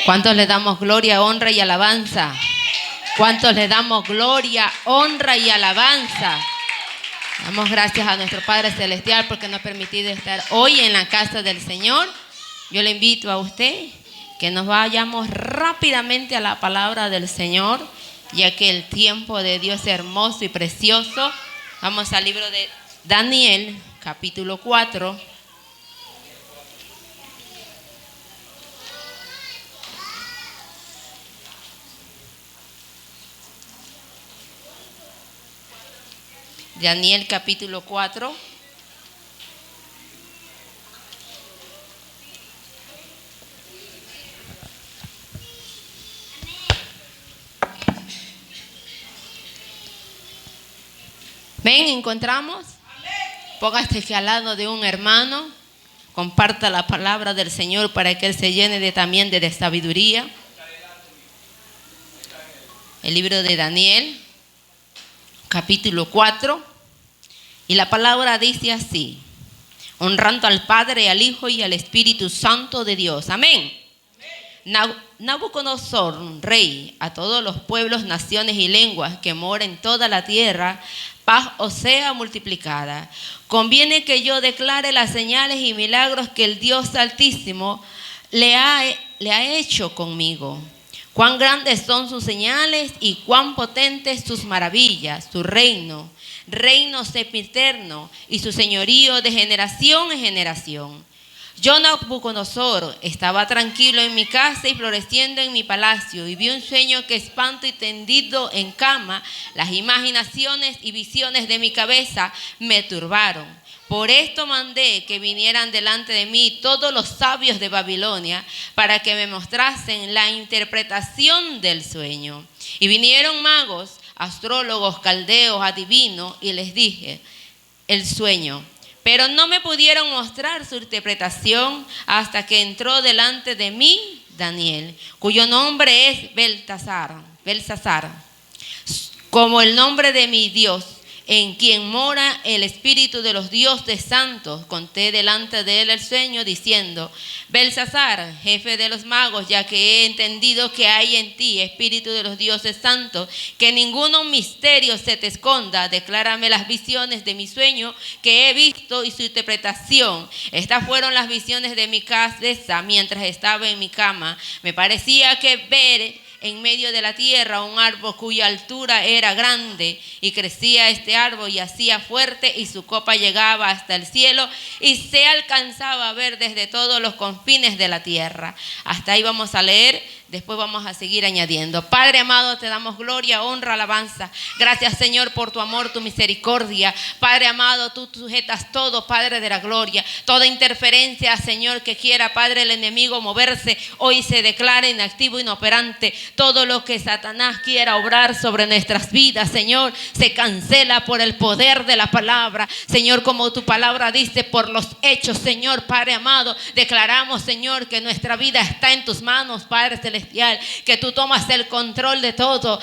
¿Cuántos le damos gloria, honra y alabanza? ¿Cuántos le damos gloria, honra y alabanza? Damos gracias a nuestro Padre Celestial porque nos ha permitido estar hoy en la casa del Señor. Yo le invito a usted que nos vayamos rápidamente a la palabra del Señor, ya que el tiempo de Dios es hermoso y precioso. Vamos al libro de Daniel, capítulo 4. Daniel capítulo 4. Ven, encontramos. Póngase al lado de un hermano. Comparta la palabra del Señor para que él se llene también de sabiduría. El libro de Daniel, capítulo 4. Y la palabra dice así: honrando al Padre, al Hijo y al Espíritu Santo de Dios. Amén. Nabucodonosor, rey, a todos los pueblos, naciones y lenguas que moran en toda la tierra, paz os sea multiplicada. Conviene que yo declare las señales y milagros que el Dios Altísimo le ha hecho conmigo. Cuán grandes son sus señales y cuán potentes sus maravillas. Su reino sempiterno y su señorío de generación en generación. Yo, Nabucodonosor, estaba tranquilo en mi casa y floreciendo en mi palacio, y vi un sueño que espanto y tendido en cama, las imaginaciones y visiones de mi cabeza me turbaron. Por esto mandé que vinieran delante de mí todos los sabios de Babilonia para que me mostrasen la interpretación del sueño. Y vinieron magos, astrólogos, caldeos, adivinos, y les dije el sueño. Pero no me pudieron mostrar su interpretación hasta que entró delante de mí Daniel, cuyo nombre es Belsasar, como el nombre de mi Dios, en quien mora el espíritu de los dioses santos. Conté delante de él el sueño, diciendo: Belsasar, jefe de los magos, ya que he entendido que hay en ti espíritu de los dioses santos, que ninguno misterio se te esconda. Declárame las visiones de mi sueño que he visto y su interpretación. Estas fueron las visiones de mi cabeza mientras estaba en mi cama. Me parecía que ver en medio de la tierra un árbol cuya altura era grande, y crecía este árbol y hacía fuerte, y su copa llegaba hasta el cielo y se alcanzaba a ver desde todos los confines de la tierra. Hasta ahí vamos a leer. Después vamos a seguir añadiendo. Padre amado, te damos gloria, honra, alabanza. Gracias, Señor, por tu amor, tu misericordia. Padre amado, tú sujetas todo, Padre de la gloria. Toda interferencia, Señor, que quiera, Padre, el enemigo moverse, hoy se declara inactivo, inoperante. Todo lo que Satanás quiera obrar sobre nuestras vidas, Señor, se cancela por el poder de la palabra. Señor, como tu palabra dice, por los hechos, Señor, Padre amado, declaramos, Señor, que nuestra vida está en tus manos, Padre celestial. Que tú tomas el control de todo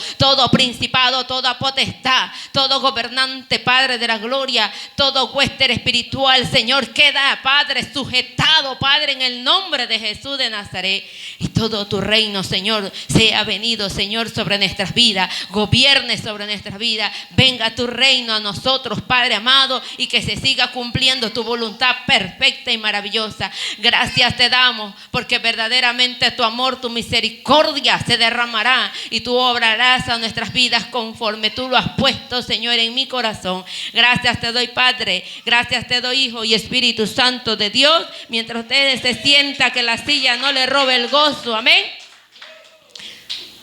principado, toda potestad, todo gobernante, Padre de la gloria, todo huésped espiritual, Señor, queda, Padre, sujetado, Padre, en el nombre de Jesús de Nazaret. Y todo tu reino, Señor, sea venido, Señor, sobre nuestras vidas, gobierne sobre nuestras vidas. Venga tu reino a nosotros, Padre amado, y que se siga cumpliendo tu voluntad perfecta y maravillosa. Gracias te damos, porque verdaderamente tu amor, tu misericordia se derramará, y tú obrarás a nuestras vidas conforme tú lo has puesto, Señor, en mi corazón. Gracias te doy, Padre. Gracias te doy, Hijo y Espíritu Santo de Dios. Mientras ustedes se sientan, que la silla no le robe el gozo. Amén.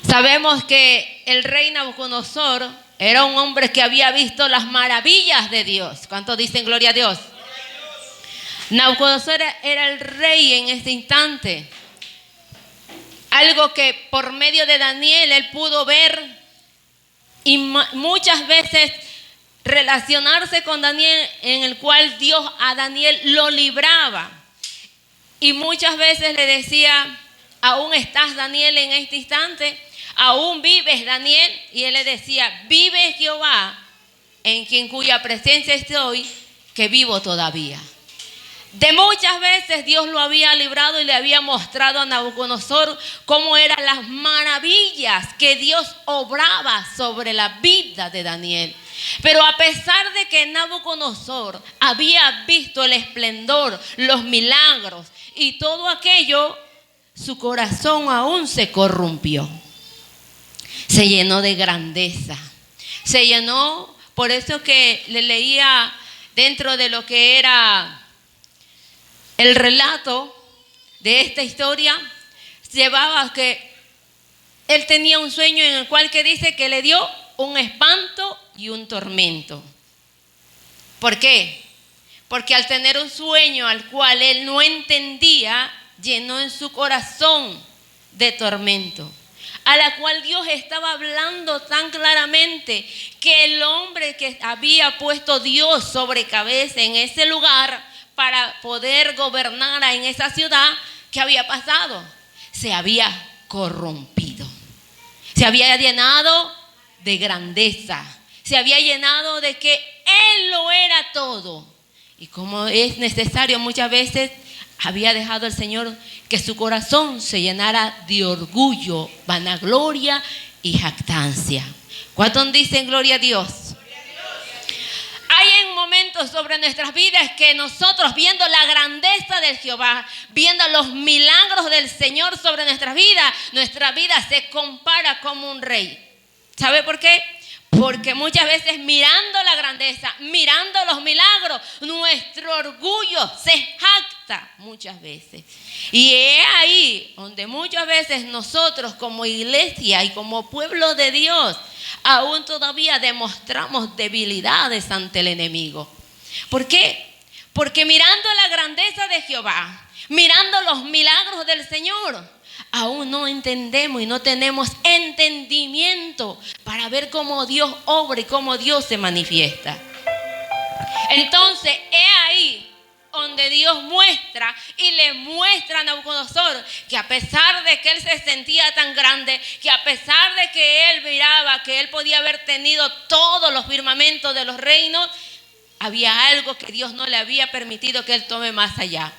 Sabemos que el rey Nabucodonosor era un hombre que había visto las maravillas de Dios. ¿Cuántos dicen gloria a Dios? Nabucodonosor era el rey en este instante. Algo que por medio de Daniel él pudo ver y muchas veces relacionarse con Daniel, en el cual Dios a Daniel lo libraba. Y muchas veces le decía: ¿aún estás, Daniel, en este instante? ¿Aún vives, Daniel? Y él le decía: vive Jehová, en quien cuya presencia estoy, que vivo todavía. De muchas veces Dios lo había librado y le había mostrado a Nabucodonosor cómo eran las maravillas que Dios obraba sobre la vida de Daniel. Pero a pesar de que Nabucodonosor había visto el esplendor, los milagros y todo aquello, su corazón aún se corrompió. Se llenó de grandeza. Se llenó, por eso que le leía dentro de lo que era el relato de esta historia, llevaba que él tenía un sueño en el cual que dice que le dio un espanto y un tormento. ¿Por qué? Porque al tener un sueño al cual él no entendía, llenó en su corazón de tormento, a la cual Dios estaba hablando tan claramente que el hombre que había puesto Dios sobre cabeza en ese lugar para poder gobernar en esa ciudad, ¿qué había pasado? Se había corrompido, se había llenado de grandeza, se había llenado de que Él lo era todo. Y como es necesario muchas veces, había dejado el Señor que su corazón se llenara de orgullo, vanagloria y jactancia. ¿Cuántos dicen gloria a Dios? Hay en momentos sobre nuestras vidas que nosotros, viendo la grandeza del Jehová, viendo los milagros del Señor sobre nuestra vida se compara como un rey. ¿Sabe por qué? Porque muchas veces mirando la grandeza, mirando los milagros, nuestro orgullo se jacta muchas veces. Y es ahí donde muchas veces nosotros como iglesia y como pueblo de Dios aún todavía demostramos debilidades ante el enemigo. ¿Por qué? Porque mirando la grandeza de Jehová, mirando los milagros del Señor, aún no entendemos y no tenemos entendimiento para ver cómo Dios obra y cómo Dios se manifiesta. Entonces es ahí donde Dios muestra y le muestra a Nabucodonosor que a pesar de que él se sentía tan grande, que a pesar de que él miraba que él podía haber tenido todos los firmamentos de los reinos, había algo que Dios no le había permitido que él tome más allá.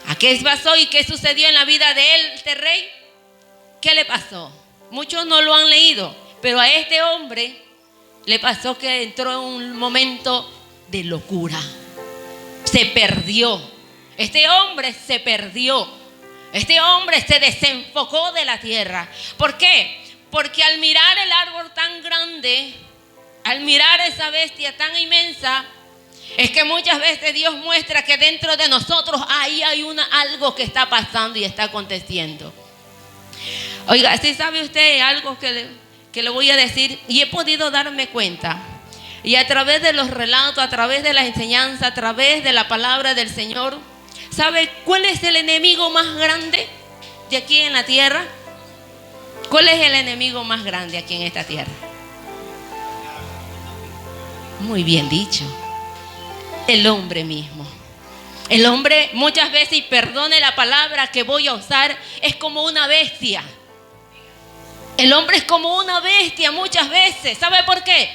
¿A qué pasó y qué sucedió en la vida de él, este rey? ¿Qué le pasó? Muchos no lo han leído, pero a este hombre le pasó que entró en un momento de locura. Se perdió. Este hombre se perdió. Este hombre se desenfocó de la tierra. ¿Por qué? Porque al mirar el árbol tan grande, al mirar esa bestia tan inmensa, es que muchas veces Dios muestra que dentro de nosotros ahí hay algo que está pasando y está aconteciendo. Oiga, si sabe usted algo que le voy a decir, y he podido darme cuenta, y a través de los relatos, a través de la enseñanza, a través de la palabra del Señor, ¿sabe cuál es el enemigo más grande de aquí en la tierra? ¿Cuál es el enemigo más grande aquí en esta tierra? Muy bien dicho. El hombre mismo. El hombre muchas veces, y perdone la palabra que voy a usar, es como una bestia. El hombre es como una bestia muchas veces. ¿Sabe por qué?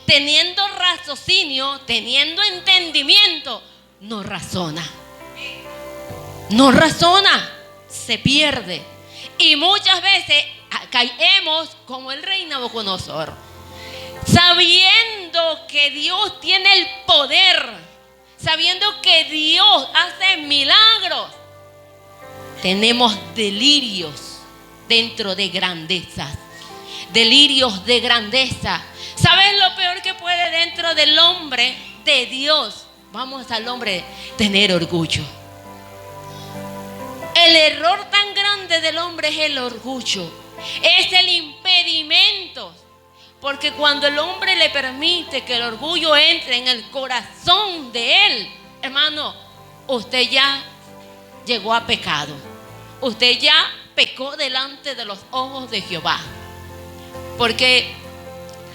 Teniendo raciocinio, teniendo entendimiento, no razona. No razona, se pierde. Y muchas veces caemos como el rey Nabucodonosor, sabiendo que Dios tiene el poder, sabiendo que Dios hace milagros, tenemos delirios dentro de grandezas, delirios de grandeza. ¿Sabes lo peor que puede dentro del hombre de Dios? Vamos al hombre, tener orgullo. El error tan grande del hombre es el orgullo, es el impedimento. Porque cuando el hombre le permite que el orgullo entre en el corazón de él, hermano, usted ya llegó a pecado. Usted ya pecó delante de los ojos de Jehová. Porque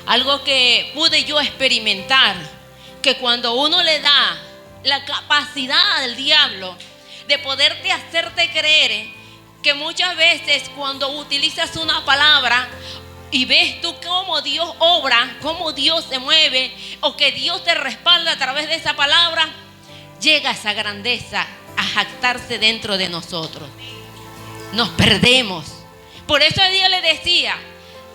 algo que pude yo experimentar, que cuando uno le da la capacidad al diablo de poderte hacerte creer, que muchas veces cuando utilizas una palabra y ves tú cómo Dios obra, cómo Dios se mueve, o que Dios te respalda a través de esa palabra, llega esa grandeza a jactarse dentro de nosotros. Nos perdemos. Por eso Dios le decía,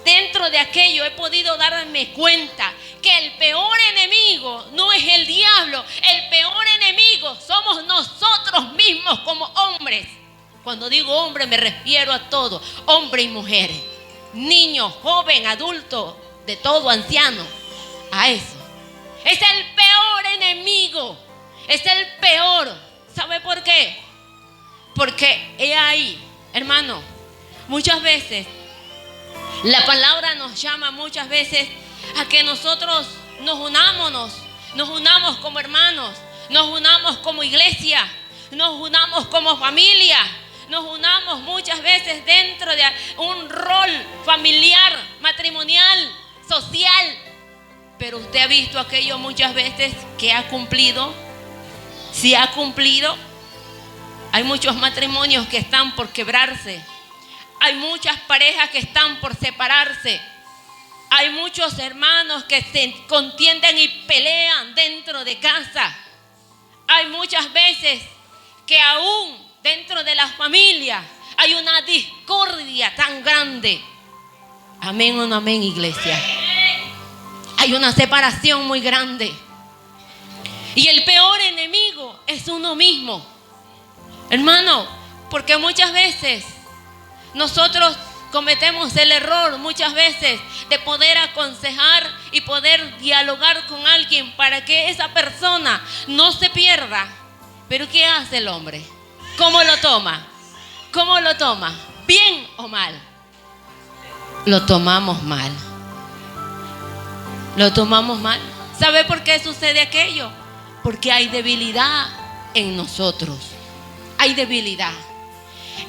dentro de aquello he podido darme cuenta que el peor enemigo no es el diablo. El peor enemigo somos nosotros mismos como hombres. Cuando digo hombre me refiero a todo, hombre y mujeres, niño, joven, adulto, de todo, anciano. A eso. Es el peor enemigo. Es el peor. ¿Sabe por qué? Porque he ahí, hermano, muchas veces la palabra nos llama muchas veces a que nosotros nos unamos como hermanos, nos unamos como iglesia, nos unamos como familia, nos unamos muchas veces dentro de un rol familiar, matrimonial, social. Pero usted ha visto aquello muchas veces que ha cumplido. Si ha cumplido, hay muchos matrimonios que están por quebrarse. Hay muchas parejas que están por separarse. Hay muchos hermanos que se contienden y pelean dentro de casa. Hay muchas veces que aún dentro de la familia hay una discordia tan grande. Amén o no amén, iglesia. Hay una separación muy grande. Y el peor enemigo es uno mismo. Hermano, porque muchas veces nosotros cometemos el error muchas veces de poder aconsejar y poder dialogar con alguien para que esa persona no se pierda. Pero ¿qué hace el hombre? ¿Cómo lo toma? ¿Cómo lo toma? ¿Bien o mal? Lo tomamos mal. Lo tomamos mal. ¿Sabe por qué sucede aquello? Porque hay debilidad en nosotros. Hay debilidad.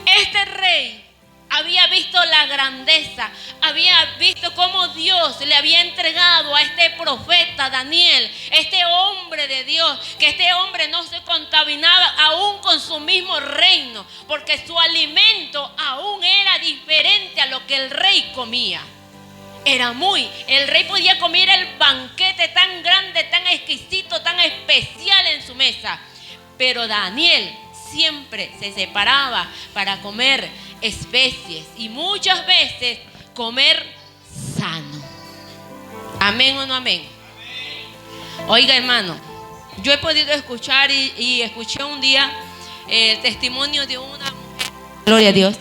Este rey había visto la grandeza, había visto cómo Dios le había entregado a este profeta Daniel, este hombre de Dios, que este hombre no se contaminaba aún con su mismo reino, porque su alimento aún era diferente a lo que el rey comía. El rey podía comer el banquete tan grande, tan exquisito, tan especial en su mesa, pero Daniel siempre se separaba para comer especies y muchas veces comer sano. Amén o no amén. Oiga, hermano, yo he podido escuchar y escuché un día el testimonio de una mujer, gloria a Dios,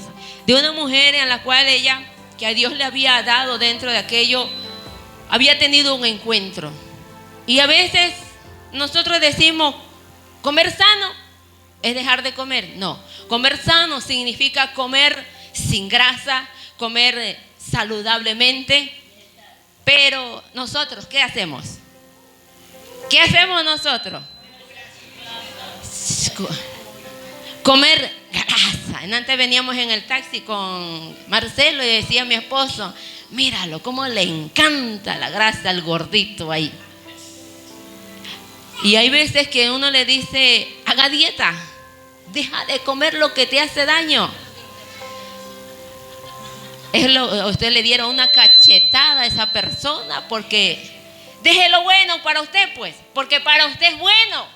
de una mujer en la cual ella, que a Dios le había dado dentro de aquello, había tenido un encuentro. Y a veces nosotros decimos, comer sano es dejar de comer. No, comer sano significa comer sin grasa, comer saludablemente. Pero nosotros, ¿qué hacemos? ¿Qué hacemos nosotros? Comer grasa. Antes veníamos en el taxi con Marcelo y decía a mi esposo, míralo, cómo le encanta la grasa al gordito ahí. Y hay veces que uno le dice, haga dieta, deja de comer lo que te hace daño. Usted le dieron una cachetada a esa persona porque deje lo bueno para usted, pues, porque para usted es bueno,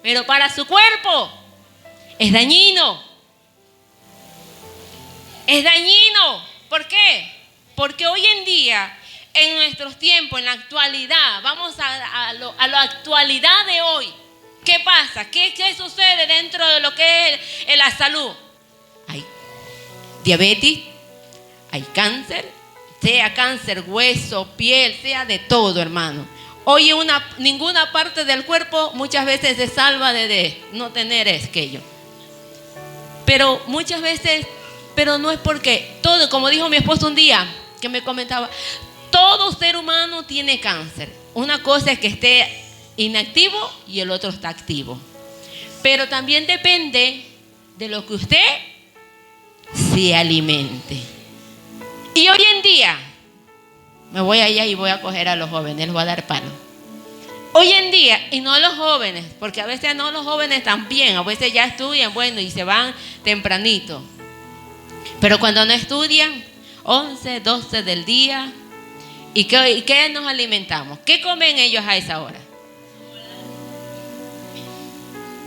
pero para su cuerpo es dañino. Es dañino. ¿Por qué? Porque hoy en día, en nuestros tiempos, en la actualidad, vamos a la actualidad de hoy. ¿Qué pasa? ¿Qué sucede dentro de lo que es la salud? Hay diabetes, hay cáncer, sea cáncer, hueso, piel, sea de todo, hermano. Hoy ninguna parte del cuerpo muchas veces se salva de no tener aquello. Pero muchas veces, pero no es porque todo, como dijo mi esposo un día, que me comentaba, todo ser humano tiene cáncer. Una cosa es que esté inactivo y el otro está activo. Pero también depende de lo que usted se alimente. Y hoy en día, me voy allá y voy a coger a los jóvenes, les voy a dar palo. Hoy en día, y no a los jóvenes, porque a veces no los jóvenes también, a veces ya estudian, bueno, y se van tempranito. Pero cuando no estudian, 11, 12 del día, ¿y qué nos alimentamos? ¿Qué comen ellos a esa hora?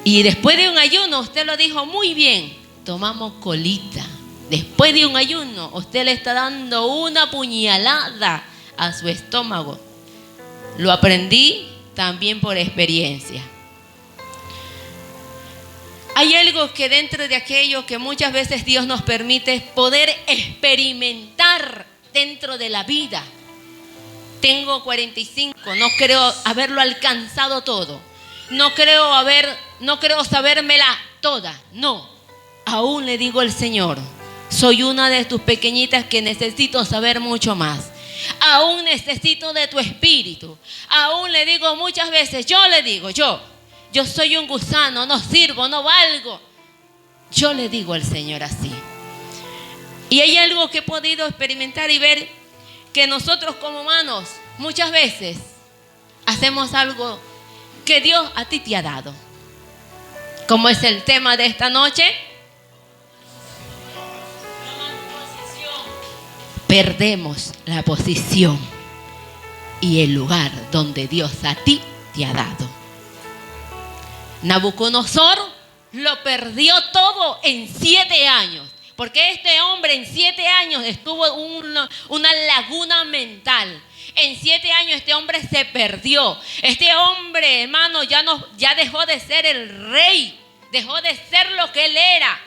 Y después de un ayuno, usted lo dijo muy bien, tomamos colita. Después de un ayuno, usted le está dando una puñalada a su estómago. Lo aprendí también por experiencia. Hay algo que dentro de aquello que muchas veces Dios nos permite es poder experimentar dentro de la vida. Tengo 45, no creo haberlo alcanzado todo. No creo sabérmela toda. No, aún le digo al Señor, soy una de tus pequeñitas que necesito saber mucho más. Aún necesito de tu espíritu. Aún le digo muchas veces, yo soy un gusano, no sirvo, no valgo. Yo le digo al Señor así. Y hay algo que he podido experimentar y ver, que nosotros como humanos muchas veces hacemos algo que Dios a ti te ha dado. Como es el tema de esta noche, perdemos la posición y el lugar donde Dios a ti te ha dado. Nabucodonosor lo perdió todo en 7 años. Porque este hombre en 7 años estuvo una laguna mental. En 7 años este hombre se perdió. Este hombre, hermano, ya dejó de ser el rey. Dejó de ser lo que él era.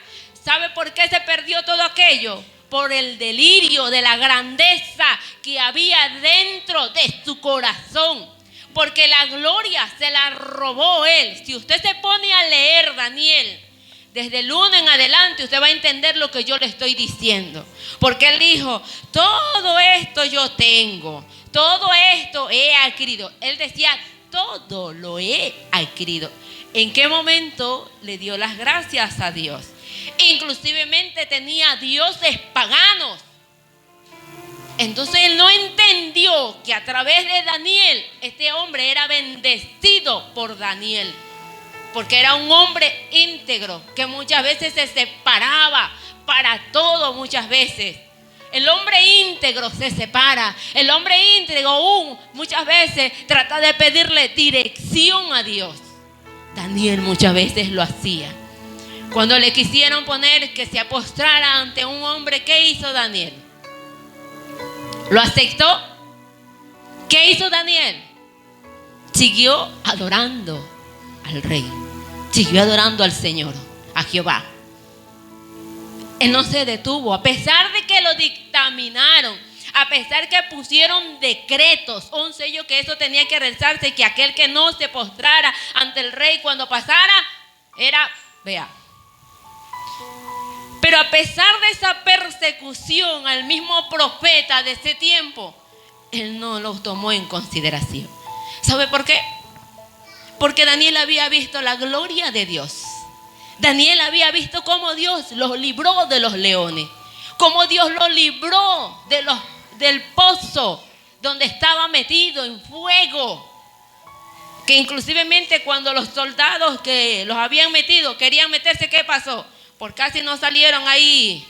¿Sabe por qué se perdió todo aquello? Por el delirio de la grandeza que había dentro de su corazón. Porque la gloria se la robó él. Si usted se pone a leer Daniel, desde el 1 en adelante, usted va a entender lo que yo le estoy diciendo. Porque él dijo, todo esto yo tengo, todo esto he adquirido. Él decía, todo lo he adquirido. ¿En qué momento le dio las gracias a Dios? Inclusivemente tenía dioses paganos. Entonces él no entendió que a través de Daniel, este hombre era bendecido por Daniel. Porque era un hombre íntegro, que muchas veces se separaba para todo, muchas veces. El hombre íntegro se separa. El hombre íntegro aún muchas veces trata de pedirle dirección a Dios. Daniel muchas veces lo hacía. Cuando le quisieron poner que se postrara ante un hombre, ¿qué hizo Daniel? ¿Lo aceptó? ¿Qué hizo Daniel? Siguió adorando al rey. Siguió adorando al Señor, a Jehová. Él no se detuvo, a pesar de que lo dictaminaron, a pesar que pusieron decretos, un sello que eso tenía que rezarse, que aquel que no se postrara ante el rey cuando pasara, era, vea. Pero a pesar de esa persecución al mismo profeta de ese tiempo, él no lo tomó en consideración. ¿Sabe por qué? Porque Daniel había visto la gloria de Dios. Daniel había visto cómo Dios los libró de los leones, cómo Dios los libró del pozo donde estaba metido en fuego. Que inclusivemente cuando los soldados que los habían metido querían meterse, ¿qué pasó? Por casi no salieron ahí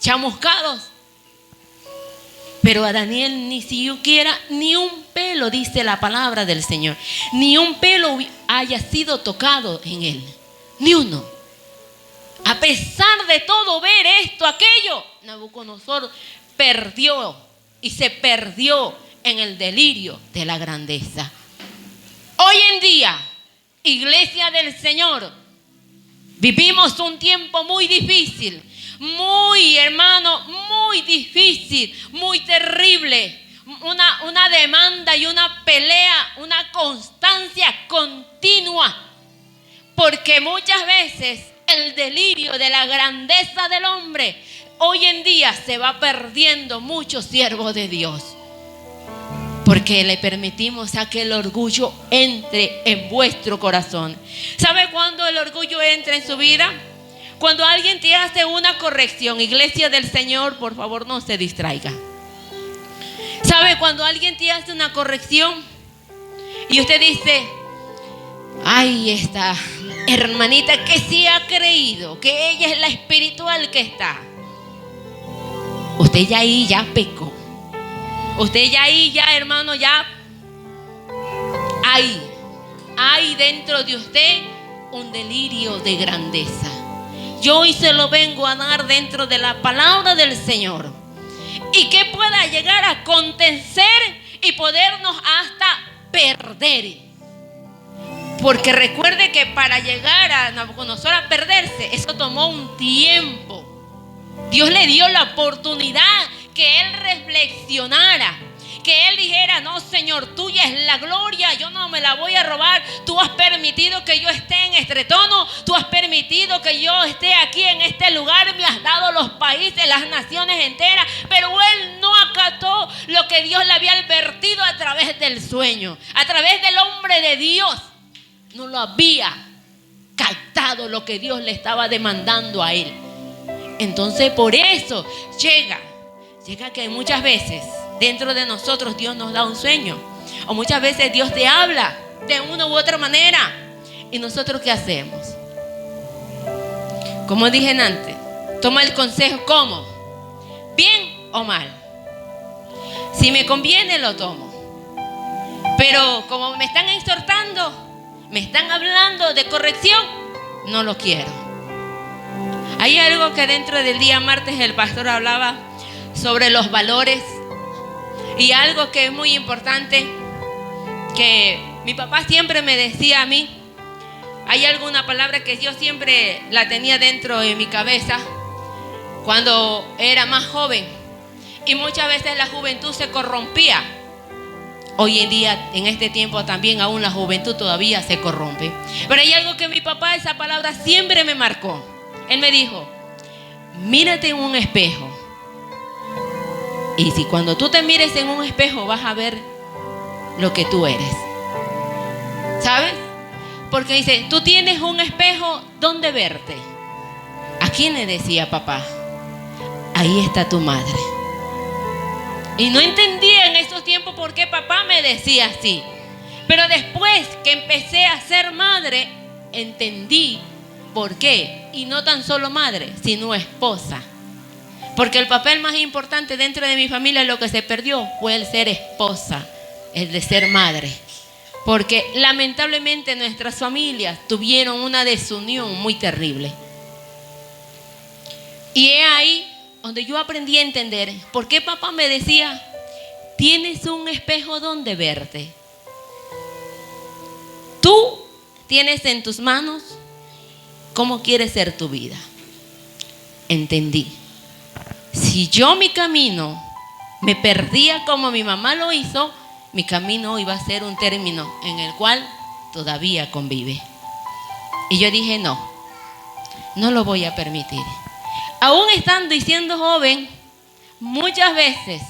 chamuscados. Pero a Daniel ni siquiera ni un pelo, dice la palabra del Señor, ni un pelo haya sido tocado en él, ni uno. A pesar de todo ver esto, aquello, Nabucodonosor perdió y se perdió en el delirio de la grandeza. Hoy en día, iglesia del Señor, vivimos un tiempo muy difícil. Muy, hermano, muy difícil, muy terrible. Una demanda y una pelea, una constancia continua. Porque muchas veces el delirio de la grandeza del hombre, hoy en día se va perdiendo muchos siervos de Dios. Porque le permitimos a que el orgullo entre en vuestro corazón. ¿Sabe cuándo el orgullo entra en su vida? Cuando alguien te hace una corrección. Iglesia del Señor, por favor, no se distraiga. ¿Sabe cuando alguien te hace una corrección y usted dice, ay, esta hermanita que sí ha creído que ella es la espiritual que está? Usted ya ahí ya pecó. Usted ya ahí ya, hermano, ya hay dentro de usted un delirio de grandeza. Yo hoy se lo vengo a dar dentro de la palabra del Señor. Y que pueda llegar a acontecer y podernos hasta perder. Porque recuerde que para llegar a Nabucodonosor a perderse, eso tomó un tiempo. Dios le dio la oportunidad que él reflexionara, que él dijera: no, Señor, tuya es la gloria, yo no me la voy a robar. Tú has permitido que yo esté en este trono, tú has permitido que yo esté aquí en este lugar, me has dado los países, las naciones enteras. Pero él no acató lo que Dios le había advertido a través del sueño, a través del hombre de Dios. No lo había captado lo que Dios le estaba demandando a él. Entonces por eso llega que muchas veces dentro de nosotros Dios nos da un sueño, o muchas veces Dios te habla de una u otra manera. ¿Y nosotros qué hacemos? Como dije antes, toma el consejo como bien o mal. Si me conviene lo tomo, pero como me están exhortando, me están hablando de corrección, no lo quiero. Hay algo que dentro del día martes el pastor hablaba sobre los valores, y algo que es muy importante, que mi papá siempre me decía a mí. Hay alguna palabra que yo siempre la tenía dentro de mi cabeza cuando era más joven, y muchas veces la juventud se corrompía. Hoy en día, en este tiempo también aún la juventud todavía se corrompe. Pero hay algo que mi papá, esa palabra siempre me marcó. Él me dijo: mírate en un espejo. Y si cuando tú te mires en un espejo vas a ver lo que tú eres. ¿Sabes? Porque dice, tú tienes un espejo donde verte. ¿A quién le decía papá? Ahí está tu madre. Y no entendía en esos tiempos por qué papá me decía así. Pero después que empecé a ser madre, entendí por qué. Y no tan solo madre, sino esposa. Porque el papel más importante dentro de mi familia, lo que se perdió, fue el ser esposa, el de ser madre. Porque lamentablemente nuestras familias tuvieron una desunión muy terrible. Y es ahí donde yo aprendí a entender por qué papá me decía: tienes un espejo donde verte. Tú tienes en tus manos cómo quieres ser tu vida. Entendí. Si yo mi camino me perdía como mi mamá lo hizo, mi camino iba a ser un término en el cual todavía convive. Y yo dije: no lo voy a permitir. Aún estando y siendo joven, muchas veces,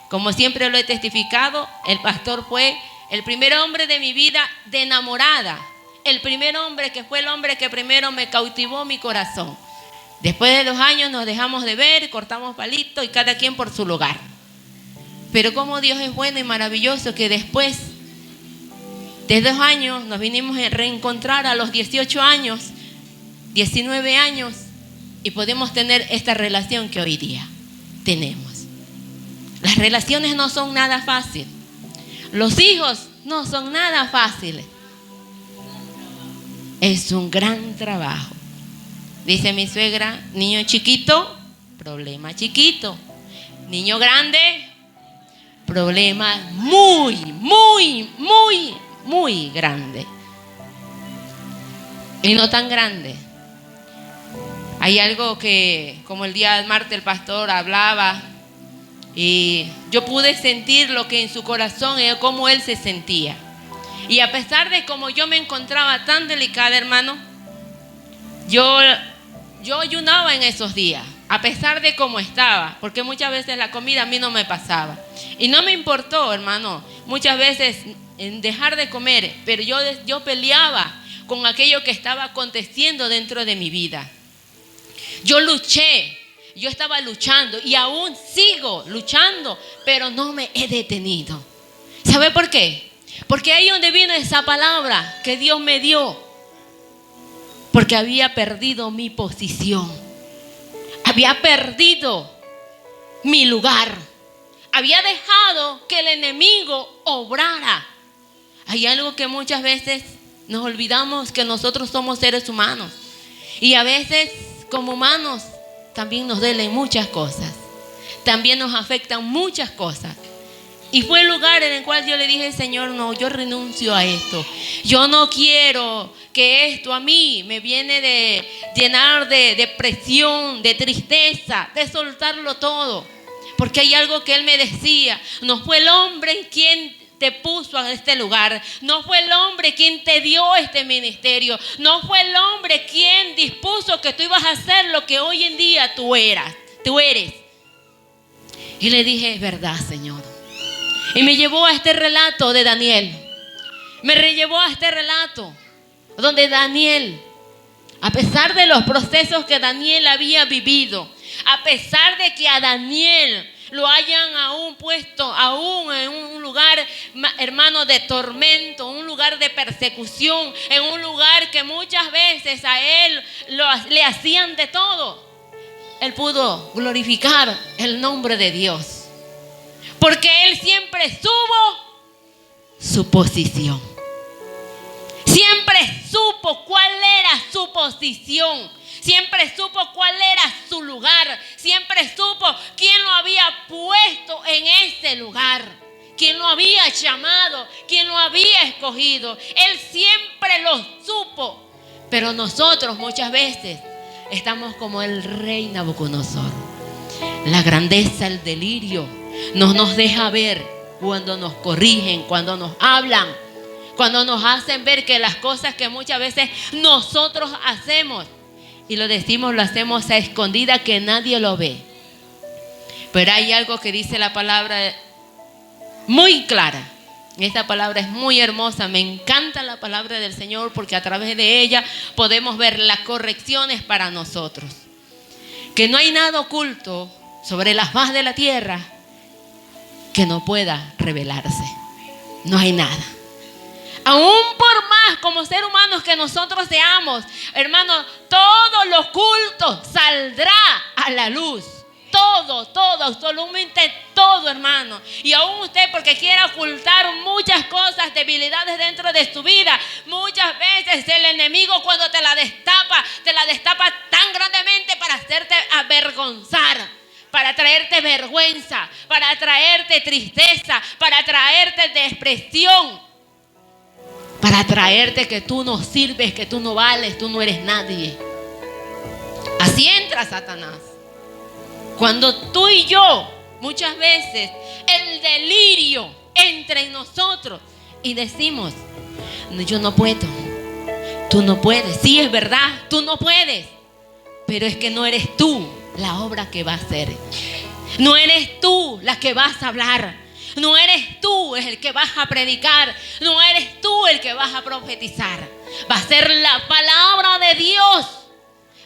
como siempre lo he testificado, el pastor fue el primer hombre de mi vida de enamorada. El primer hombre que fue el hombre que primero me cautivó mi corazón. Después de 2 años nos dejamos de ver, cortamos palitos y cada quien por su lugar. Pero como Dios es bueno y maravilloso, que después de 2 años nos vinimos a reencontrar a los 18 años, 19 años, y podemos tener esta relación que hoy día tenemos. Las relaciones no son nada fáciles. Los hijos no son nada fáciles. Es un gran trabajo. Dice mi suegra: niño chiquito, problema chiquito. Niño grande, problema muy grande. Y no tan grande. Hay algo que, como el día martes el pastor hablaba, y yo pude sentir lo que en su corazón, cómo él se sentía. Y a pesar de cómo yo me encontraba tan delicada, hermano, yo ayunaba en esos días, a pesar de cómo estaba, porque muchas veces la comida a mí no me pasaba. Y no me importó, hermano, muchas veces en dejar de comer, pero yo peleaba con aquello que estaba aconteciendo dentro de mi vida. Yo luché, yo estaba luchando y aún sigo luchando, pero no me he detenido. ¿Sabe por qué? Porque ahí donde vino esa palabra que Dios me dio, porque había perdido mi posición, había perdido mi lugar, había dejado que el enemigo obrara. Hay algo que muchas veces nos olvidamos que nosotros somos seres humanos. Y a veces, como humanos, también nos duelen muchas cosas. También nos afectan muchas cosas. Y fue el lugar en el cual yo le dije: Señor, no, yo renuncio a esto. Yo no quiero que esto a mí me viene de llenar de depresión, de tristeza, de soltarlo todo. Porque hay algo que Él me decía: no fue el hombre quien te puso a este lugar, no fue el hombre quien te dio este ministerio, no fue el hombre quien dispuso que tú ibas a hacer lo que hoy en día tú eres. Y le dije: es verdad, Señor. Y me llevó a este relato de Daniel. Me llevó a este relato donde Daniel, a pesar de los procesos que Daniel había vivido, a pesar de que a Daniel lo hayan aún puesto aún en un lugar, hermano, de tormento, un lugar de persecución, en un lugar que muchas veces a él le hacían de todo, él pudo glorificar el nombre de Dios. Porque él siempre supo su posición. Siempre supo cuál era su posición. Siempre supo cuál era su lugar. Siempre supo quién lo había puesto en ese lugar. Quién lo había llamado. Quién lo había escogido. Él siempre lo supo. Pero nosotros muchas veces estamos como el rey Nabucodonosor. La grandeza, el delirio no nos deja ver cuando nos corrigen, cuando nos hablan, cuando nos hacen ver que las cosas que muchas veces nosotros hacemos, y lo hacemos a escondida, que nadie lo ve. Pero hay algo que dice la palabra muy clara. Esta palabra es muy hermosa. Me encanta la palabra del Señor, porque a través de ella podemos ver las correcciones para nosotros. Que no hay nada oculto sobre la faz de la tierra que no pueda revelarse. No hay nada. Aún por más como ser humanos que nosotros seamos, hermano, todo lo oculto saldrá a la luz. Todo, absolutamente todo, hermano. Y aún usted, porque quiera ocultar muchas cosas, debilidades dentro de su vida, muchas veces el enemigo, cuando te la destapa tan grandemente para hacerte avergonzar, para traerte vergüenza, para traerte tristeza, para traerte depresión, para traerte que tú no sirves, que tú no vales, tú no eres nadie. Así entra Satanás. Cuando tú y yo, muchas veces, el delirio entra en nosotros y decimos: yo no puedo, tú no puedes. Sí, es verdad, tú no puedes, pero es que no eres tú la obra que va a hacer. No eres tú la que vas a hablar. No eres tú el que vas a predicar. No eres tú el que vas a profetizar. Va a ser la palabra de Dios.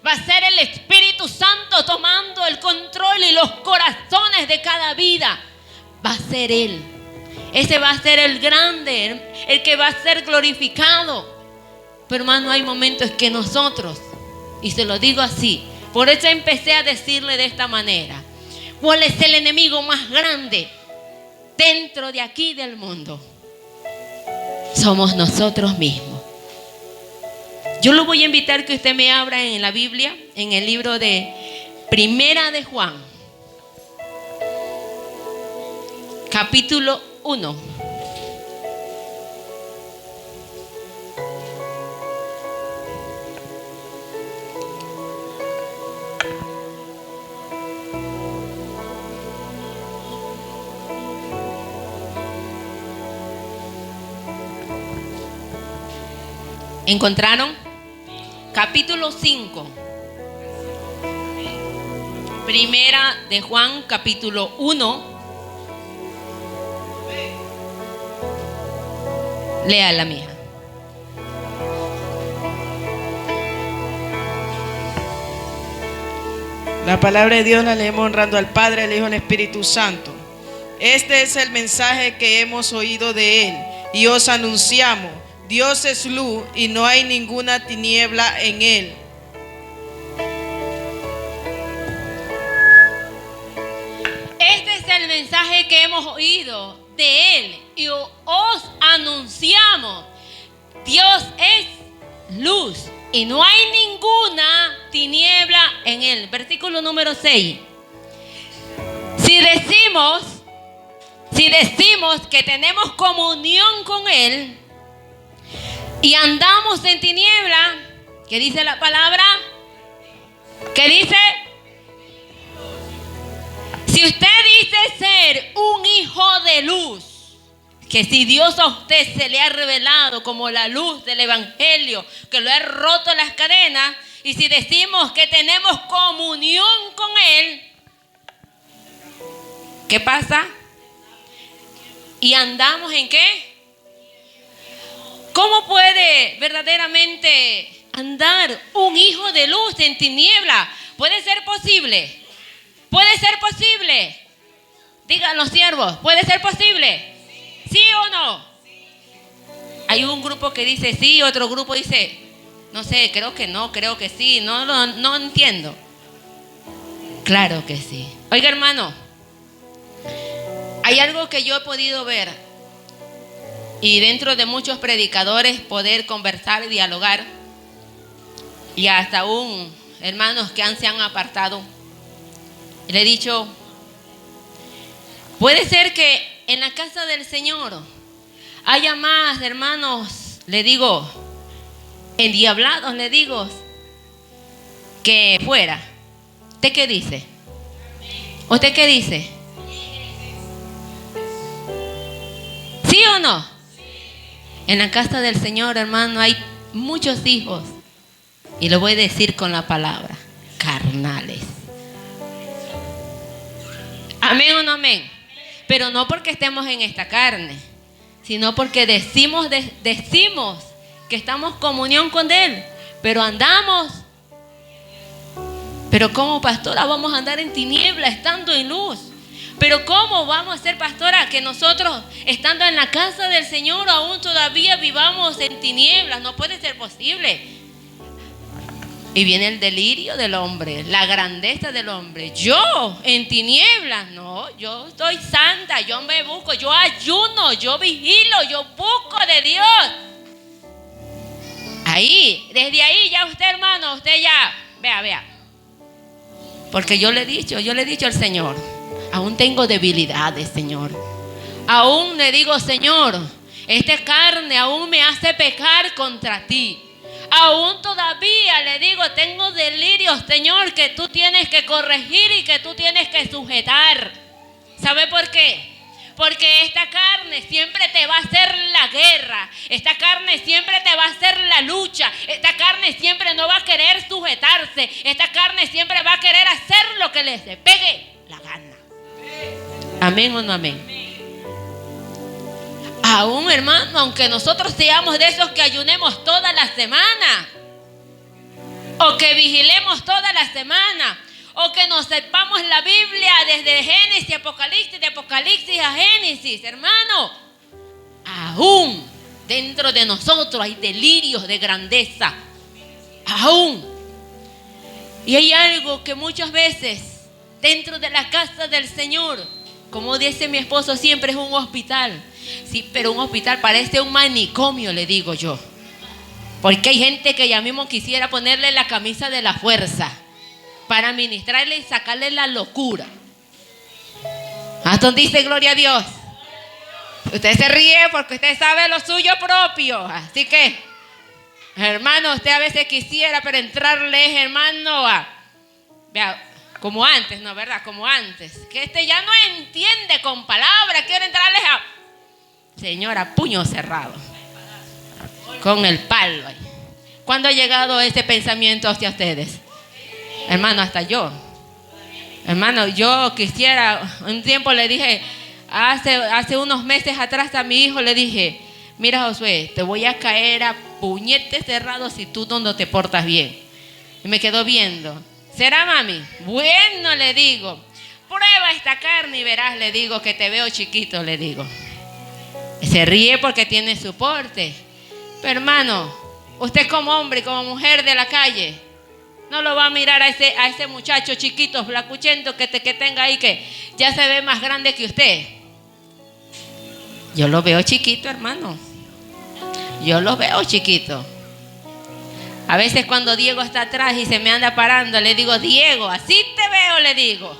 Va a ser el Espíritu Santo tomando el control y los corazones de cada vida. Va a ser Él. Ese va a ser el grande, el que va a ser glorificado. Pero hermano, hay momentos que nosotros, y se lo digo así, por eso empecé a decirle de esta manera: ¿cuál es el enemigo más grande dentro de aquí del mundo? Somos nosotros mismos. Yo lo voy a invitar que usted me abra en la Biblia, en el libro de Primera de Juan, capítulo 1. ¿Encontraron? Capítulo 5. Primera de Juan, capítulo 1. Léala, mija. La palabra de Dios la leemos honrando al Padre, al Hijo y al Espíritu Santo. Este es el mensaje que hemos oído de Él y os anunciamos. Dios es luz y no hay ninguna tiniebla en Él. Este es el mensaje que hemos oído de Él y os anunciamos. Dios es luz y no hay ninguna tiniebla en él. Versículo número 6. Si decimos que tenemos comunión con él y andamos en tiniebla, ¿qué dice la palabra? ¿Qué dice? Si usted dice ser un hijo de luz, que si Dios a usted se le ha revelado como la luz del evangelio, que lo ha roto las cadenas, y si decimos que tenemos comunión con él, ¿qué pasa? ¿Y andamos en qué? ¿Cómo puede verdaderamente andar un hijo de luz en tiniebla? ¿Puede ser posible? ¿Puede ser posible? Digan los siervos, ¿puede ser posible? ¿Sí o no? Hay un grupo que dice sí, otro grupo dice, no sé, creo que no, creo que sí, no entiendo. Claro que sí. Oiga, hermano, hay algo que yo he podido ver y dentro de muchos predicadores poder conversar y dialogar, y hasta aún hermanos que se han apartado. Le he dicho, puede ser que en la casa del Señor haya más hermanos, le digo, endiablados, le digo, que fuera. ¿Usted qué dice? ¿Usted qué dice? ¿Sí o no? En la casa del Señor, hermano, hay muchos hijos, y lo voy a decir con la palabra, carnales. ¿Amén o no amén? Pero no porque estemos en esta carne, sino porque decimos que estamos en comunión con Él, pero andamos. Pero ¿cómo, pastora, vamos a andar en tiniebla estando en luz? Pero ¿cómo vamos a ser, pastora, que nosotros estando en la casa del Señor aún todavía vivamos en tinieblas? No puede ser posible. Y viene el delirio del hombre, la grandeza del hombre. Yo en tinieblas, no, yo estoy santa, yo me busco, yo ayuno, yo vigilo, yo busco de Dios. Ahí, desde ahí ya usted, hermano, usted ya, vea. Porque yo le he dicho al Señor, aún tengo debilidades, Señor. Aún le digo, Señor, esta carne aún me hace pecar contra ti. Aún todavía le digo, tengo delirios, Señor, que tú tienes que corregir y que tú tienes que sujetar. ¿Sabe por qué? Porque esta carne siempre te va a hacer la guerra. Esta carne siempre te va a hacer la lucha. Esta carne siempre no va a querer sujetarse. Esta carne siempre va a querer hacer lo que le se pegue la gana. ¿Amén o no amén? Aún, hermano, aunque nosotros seamos de esos que ayunemos toda la semana, o que vigilemos toda la semana, o que nos sepamos la Biblia desde Génesis a Apocalipsis, de Apocalipsis a Génesis, hermano, aún dentro de nosotros hay delirios de grandeza, aún. Y hay algo que muchas veces dentro de la casa del Señor, como dice mi esposo siempre, es un hospital. Sí, pero un hospital parece un manicomio, le digo yo. Porque hay gente que ya mismo quisiera ponerle la camisa de la fuerza para ministrarle y sacarle la locura. Aston dice gloria a Dios. Usted se ríe porque usted sabe lo suyo propio. Así que, hermano, usted a veces quisiera, pero entrarle, hermano, vea, como antes, ¿no? ¿Verdad? Como antes. Que ya no entiende con palabras, quiere entrarles a... Señora, puño cerrado, con el palo ahí. ¿Cuándo ha llegado ese pensamiento hacia ustedes? Hermano, hasta yo. Hermano, yo quisiera, un tiempo le dije, hace unos meses atrás a mi hijo le dije, mira, Josué, te voy a caer a puñetes cerrados si tú no te portas bien. Y me quedó viendo. ¿Será, mami? Bueno, le digo, prueba esta carne y verás, le digo, que te veo chiquito, le digo. Se ríe porque tiene su porte. Pero hermano, usted como hombre y como mujer de la calle, no lo va a mirar a ese muchacho chiquito, flacuchento que tenga ahí, que ya se ve más grande que usted. Yo lo veo chiquito, hermano. Yo los veo chiquitos. A veces cuando Diego está atrás y se me anda parando, le digo, Diego, así te veo, le digo.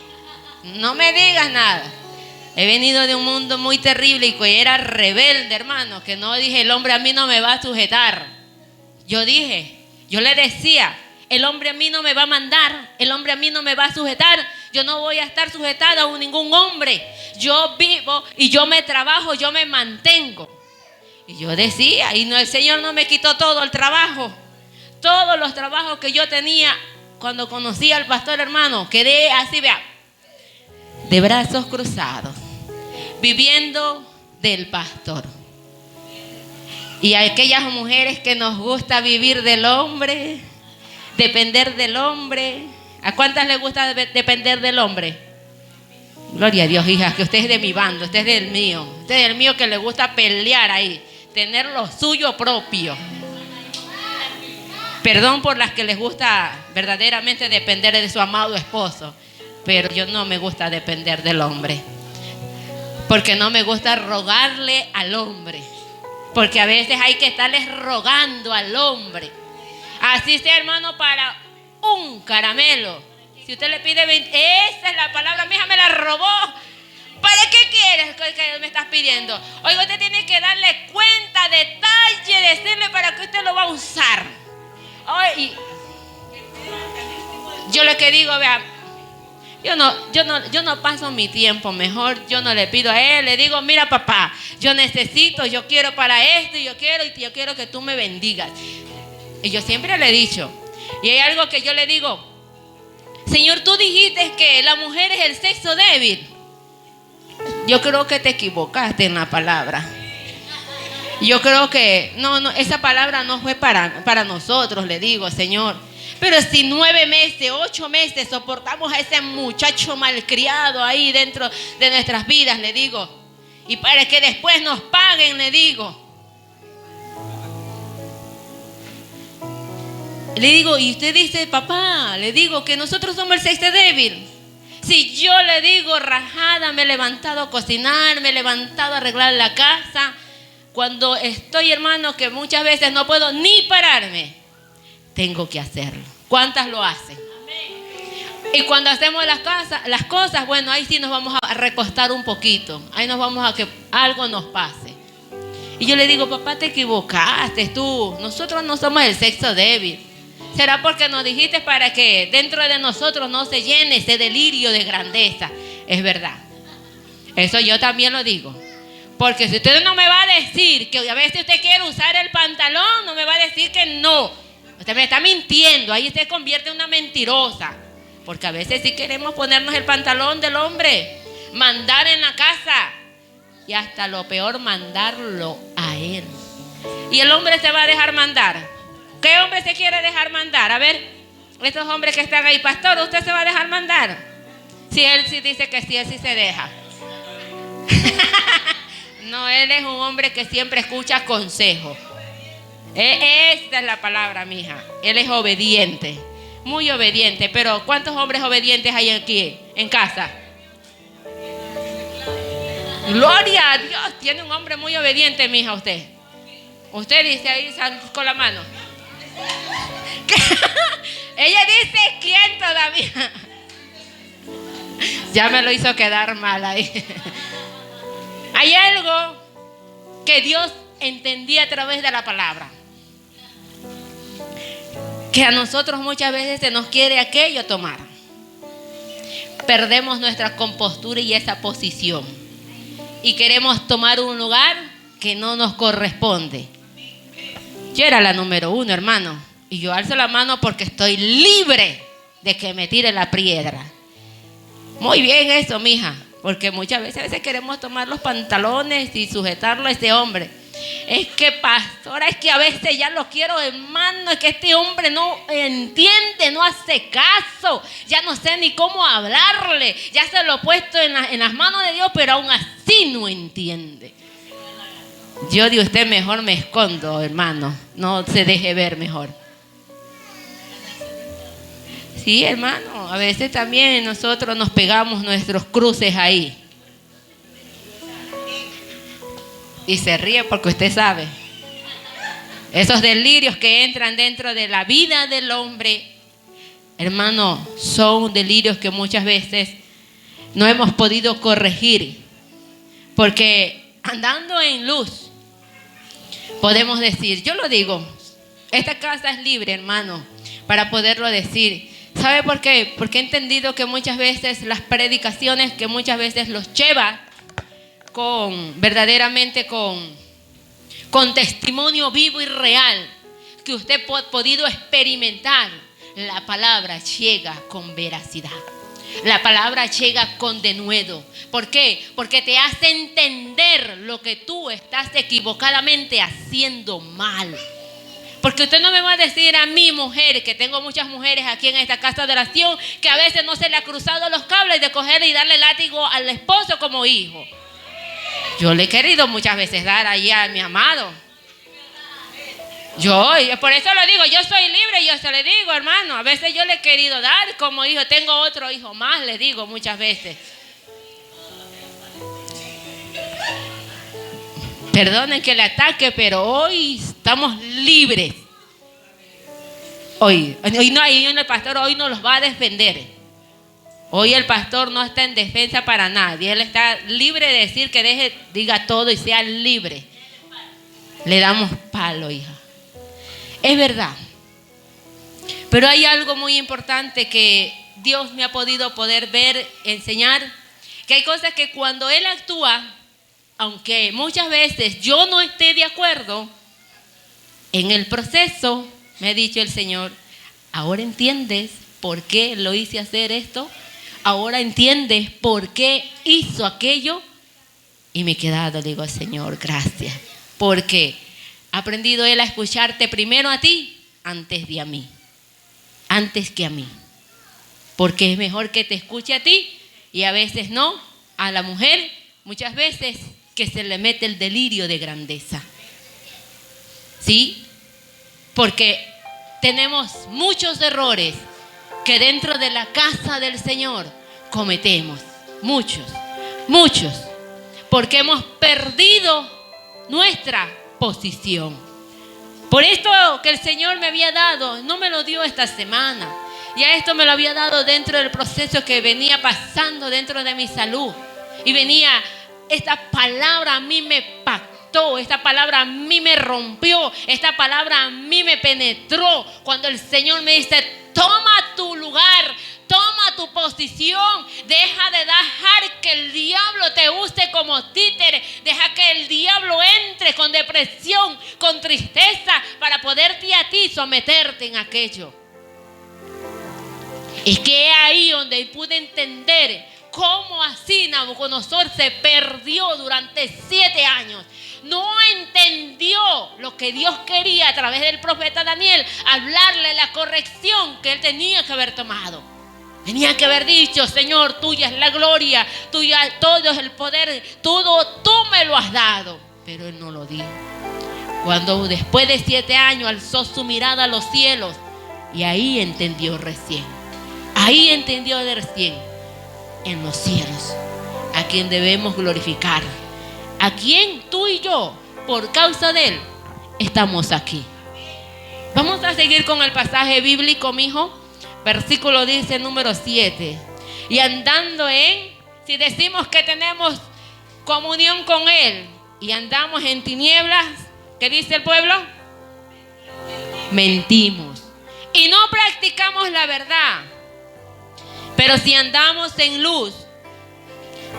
No me digas nada. He venido de un mundo muy terrible y que era rebelde, hermano, que no dije, el hombre a mí no me va a sujetar. Yo le decía, el hombre a mí no me va a mandar, el hombre a mí no me va a sujetar. Yo no voy a estar sujetada a ningún hombre. Yo vivo y yo me trabajo, yo me mantengo. Y yo decía, y no, el Señor no me quitó todo el trabajo. Todos los trabajos que yo tenía cuando conocí al pastor, hermano, quedé así, vea, de brazos cruzados, viviendo del pastor. Y a aquellas mujeres que nos gusta vivir del hombre, depender del hombre. ¿A cuántas les gusta depender del hombre? Gloria a Dios, hija, que usted es de mi bando, usted es del mío. Usted es del mío, que le gusta pelear ahí, tener lo suyo propio. Perdón por las que les gusta verdaderamente depender de su amado esposo, pero yo no me gusta depender del hombre, porque no me gusta rogarle al hombre, porque a veces hay que estarles rogando al hombre. Así sea, hermano, para un caramelo. Si usted le pide 20, esa es la palabra, mi hija me la robó. ¿Para qué quieres que me estás pidiendo? Oiga, usted tiene que darle cuenta, detalle, decirle para qué usted lo va a usar. Ay, yo lo que digo, vea, yo no paso mi tiempo, mejor yo no le pido a él, le digo, mira papá, yo necesito, yo quiero para esto, y yo quiero que tú me bendigas. Y yo siempre le he dicho, y hay algo que yo le digo, Señor, tú dijiste que la mujer es el sexo débil. Yo creo que te equivocaste en la palabra. Yo creo que no, esa palabra no fue para nosotros, le digo, Señor. Pero si 9 meses, 8 meses soportamos a ese muchacho malcriado ahí dentro de nuestras vidas, le digo, y para que después nos paguen, le digo. Le digo, y usted dice, papá, le digo que nosotros somos el sexo débil. Si yo le digo rajada, me he levantado a cocinar, me he levantado a arreglar la casa. Cuando estoy, hermano, que muchas veces no puedo ni pararme, tengo que hacerlo. ¿Cuántas lo hacen? Y cuando hacemos las cosas, bueno, ahí sí nos vamos a recostar un poquito. Ahí nos vamos a que algo nos pase. Y yo le digo, papá, te equivocaste tú. Nosotros no somos el sexo débil. ¿Será porque nos dijiste para que dentro de nosotros no se llene ese delirio de grandeza? Es verdad. Eso yo también lo digo. Porque si usted no me va a decir que a veces usted quiere usar el pantalón, no me va a decir que no. Usted me está mintiendo. Ahí usted convierte en una mentirosa. Porque a veces sí queremos ponernos el pantalón del hombre, mandar en la casa. Y hasta lo peor, mandarlo a él. Y el hombre se va a dejar mandar. ¿Qué hombre se quiere dejar mandar? A ver, estos hombres que están ahí, pastor, ¿usted se va a dejar mandar? Si él sí dice que sí, él sí se deja. No, él es un hombre que siempre escucha consejos. Esta es la palabra, mija. Él es obediente, muy obediente. Pero ¿cuántos hombres obedientes hay aquí en casa? Gloria a Dios, tiene un hombre muy obediente, mija, usted. Usted dice ahí con la mano. Ella dice, ¿quién todavía? Ya me lo hizo quedar mal ahí. Hay algo que Dios entendía a través de la palabra, que a nosotros muchas veces se nos quiere aquello tomar. Perdemos nuestra compostura y esa posición, y queremos tomar un lugar que no nos corresponde. Yo era la número 1, hermano, y yo alzo la mano porque estoy libre de que me tire la piedra. Muy bien eso, mija, porque muchas veces queremos tomar los pantalones y sujetarlo a ese hombre. Es que, pastora, es que a veces ya lo quiero, hermano, es que este hombre no entiende, no hace caso, ya no sé ni cómo hablarle, ya se lo he puesto en las manos de Dios, pero aún así no entiende. Yo de usted mejor me escondo, hermano, no se deje ver mejor. Sí, hermano, a veces también nosotros nos pegamos nuestros cruces ahí. Y se ríe porque usted sabe. Esos delirios que entran dentro de la vida del hombre, hermano, son delirios que muchas veces no hemos podido corregir. Porque andando en luz, podemos decir, yo lo digo, esta casa es libre, hermano, para poderlo decir. ¿Sabe por qué? Porque he entendido que muchas veces las predicaciones, que muchas veces los lleva verdaderamente con testimonio vivo y real, que usted ha podido experimentar, la palabra llega con veracidad. La palabra llega con denuedo. ¿Por qué? Porque te hace entender lo que tú estás equivocadamente haciendo mal. Porque usted no me va a decir a mi mujer, que tengo muchas mujeres aquí en esta casa de oración, que a veces no se le ha cruzado los cables de coger y darle látigo al esposo como hijo. Yo le he querido muchas veces dar ahí a mi amado. Yo por eso lo digo, yo soy libre, yo se le digo, hermano. A veces yo le he querido dar como hijo. Tengo otro hijo más, le digo muchas veces. Perdonen que le ataque, pero hoy estamos libres. Hoy el pastor hoy no los va a defender. Hoy el pastor no está en defensa para nadie. Él está libre de decir que diga todo y sea libre. Le damos palo, hija. Es verdad. Pero hay algo muy importante que Dios me ha poder ver, enseñar. Que hay cosas que cuando Él actúa, aunque muchas veces yo no esté de acuerdo, en el proceso me ha dicho el Señor, ahora entiendes por qué lo hice hacer esto, ahora entiendes por qué hizo aquello. Y me he quedado, digo, Señor, gracias, porque ha aprendido Él a escucharte primero a ti antes que a mí, porque es mejor que te escuche a ti y a veces no, a la mujer muchas veces que se le mete el delirio de grandeza. ¿Sí? Porque tenemos muchos errores que dentro de la casa del Señor cometemos. Muchos. Porque hemos perdido nuestra posición. Por esto que el Señor me había dado, no me lo dio esta semana. Ya esto me lo había dado dentro del proceso que venía pasando dentro de mi salud. Y venía... Esta palabra a mí me pactó, esta palabra a mí me rompió, esta palabra a mí me penetró. Cuando el Señor me dice, toma tu lugar, toma tu posición, deja de dejar que el diablo te use como títere, deja que el diablo entre con depresión, con tristeza, para poderte a ti someterte en aquello. Es que es ahí donde pude entender cómo así Nabucodonosor se perdió durante 7 años. No entendió lo que Dios quería a través del profeta Daniel, hablarle la corrección que él tenía que haber tomado. Tenía que haber dicho, Señor, tuya es la gloria, tuya todo es el poder, todo tú me lo has dado. Pero él no lo dijo. Cuando después de 7 años alzó su mirada a los cielos y ahí entendió recién. En los cielos, a quien debemos glorificar, a quien tú y yo, por causa de Él, estamos aquí. Vamos a seguir con el pasaje bíblico, mijo. Versículo dice número 7. Y andando si decimos que tenemos comunión con Él y andamos en tinieblas, ¿qué dice el pueblo? Mentimos y no practicamos la verdad. Pero si andamos en luz,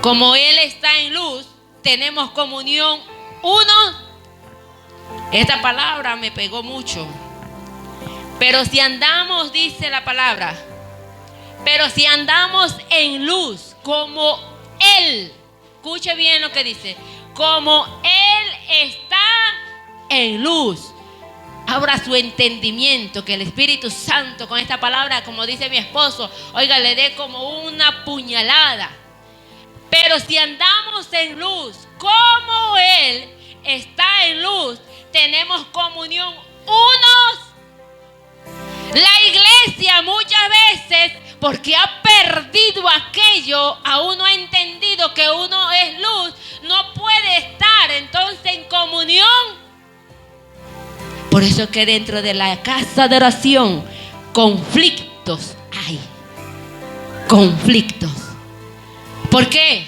como Él está en luz, tenemos comunión uno. Esta palabra me pegó mucho. Pero si andamos, dice la palabra, pero si andamos en luz, como Él, escuche bien lo que dice, como Él está en luz. Abra su entendimiento, que el Espíritu Santo con esta palabra, como dice mi esposo, oiga, le dé como una puñalada. Pero si andamos en luz, como Él está en luz, tenemos comunión unos. La iglesia muchas veces, porque ha perdido aquello, aún no ha entendido que uno es luz, no puede estar entonces en comunión. Por eso que dentro de la casa de oración, conflictos hay. Conflictos. ¿Por qué?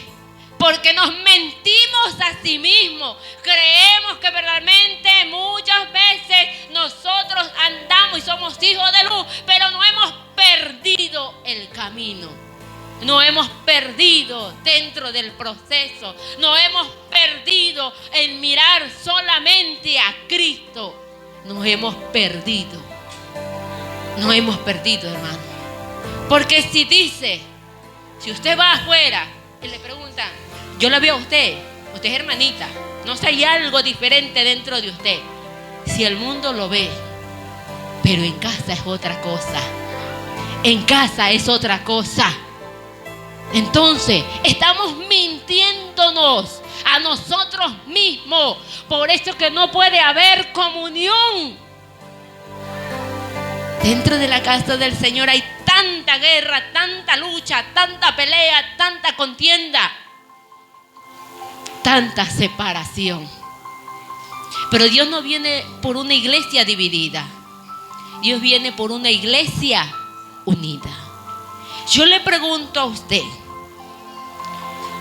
Porque nos mentimos a sí mismos. Creemos que verdaderamente muchas veces nosotros andamos y somos hijos de luz, pero no hemos perdido el camino. No hemos perdido dentro del proceso. No hemos perdido en mirar solamente a Cristo. Nos hemos perdido. Nos hemos perdido, hermano. Porque si dice, si usted va afuera y le preguntan, yo la veo a usted es hermanita, no sé, hay algo diferente dentro de usted. Si el mundo lo ve, pero en casa es otra cosa. En casa es otra cosa. Entonces, estamos mintiéndonos a nosotros mismos. Por eso que no puede haber comunión. Dentro de la casa del Señor hay tanta guerra, tanta lucha, tanta pelea, tanta contienda, tanta separación. Pero Dios no viene por una iglesia dividida. Dios viene por una iglesia unida. Yo le pregunto a usted,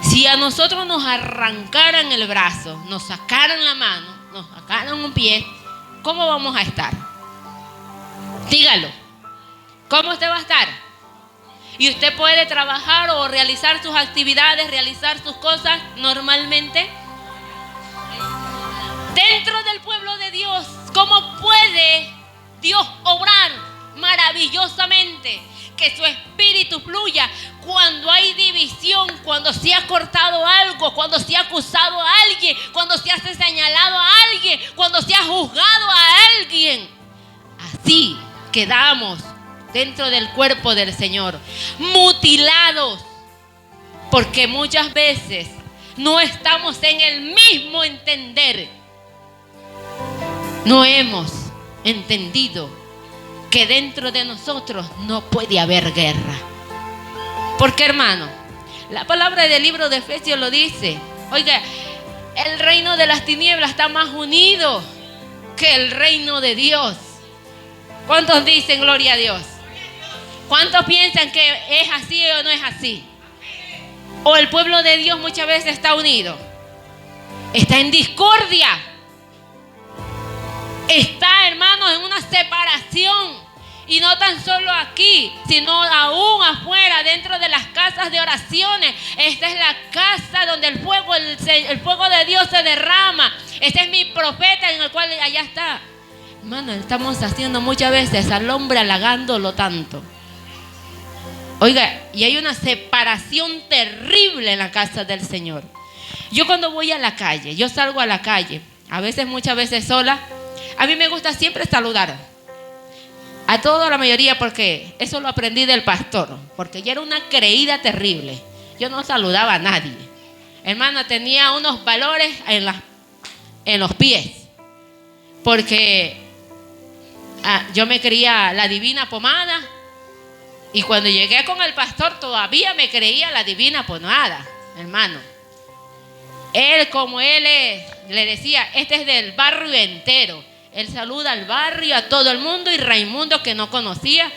si a nosotros nos arrancaran el brazo, nos sacaran la mano, nos sacaran un pie, ¿cómo vamos a estar? Dígalo. ¿Cómo usted va a estar? Y usted puede trabajar o realizar sus actividades, realizar sus cosas normalmente. Dentro del pueblo de Dios, ¿cómo puede Dios obrar maravillosamente? Que su espíritu fluya cuando hay división, cuando se ha cortado algo, cuando se ha acusado a alguien, cuando se ha señalado a alguien, cuando se ha juzgado a alguien. Así quedamos dentro del cuerpo del Señor, mutilados, porque muchas veces no estamos en el mismo entender. No hemos entendido que dentro de nosotros no puede haber guerra. Porque, hermano, la palabra del libro de Efesios lo dice. Oiga, el reino de las tinieblas está más unido que el reino de Dios. ¿Cuántos dicen gloria a Dios? ¿Cuántos piensan que es así o no es así? O el pueblo de Dios muchas veces está unido. Está en discordia. Está, hermanos, en una separación. Y no tan solo aquí, sino aún afuera, dentro de las casas de oraciones. Esta es la casa donde el fuego de Dios se derrama. Este es mi profeta en el cual allá está. Hermano, estamos haciendo muchas veces al hombre halagándolo tanto. Oiga, y hay una separación terrible en la casa del Señor. Yo cuando voy a la calle, yo salgo a la calle, a veces, muchas veces sola, a mí me gusta siempre saludar. A toda la mayoría, porque eso lo aprendí del pastor, porque yo era una creída terrible. Yo no saludaba a nadie. Hermano, tenía unos valores en los pies, porque yo me creía la divina pomada, y cuando llegué con el pastor todavía me creía la divina pomada, hermano. Él, como él le decía, este es del barrio entero. Él saluda al barrio, a todo el mundo, y Raimundo, que no conocía,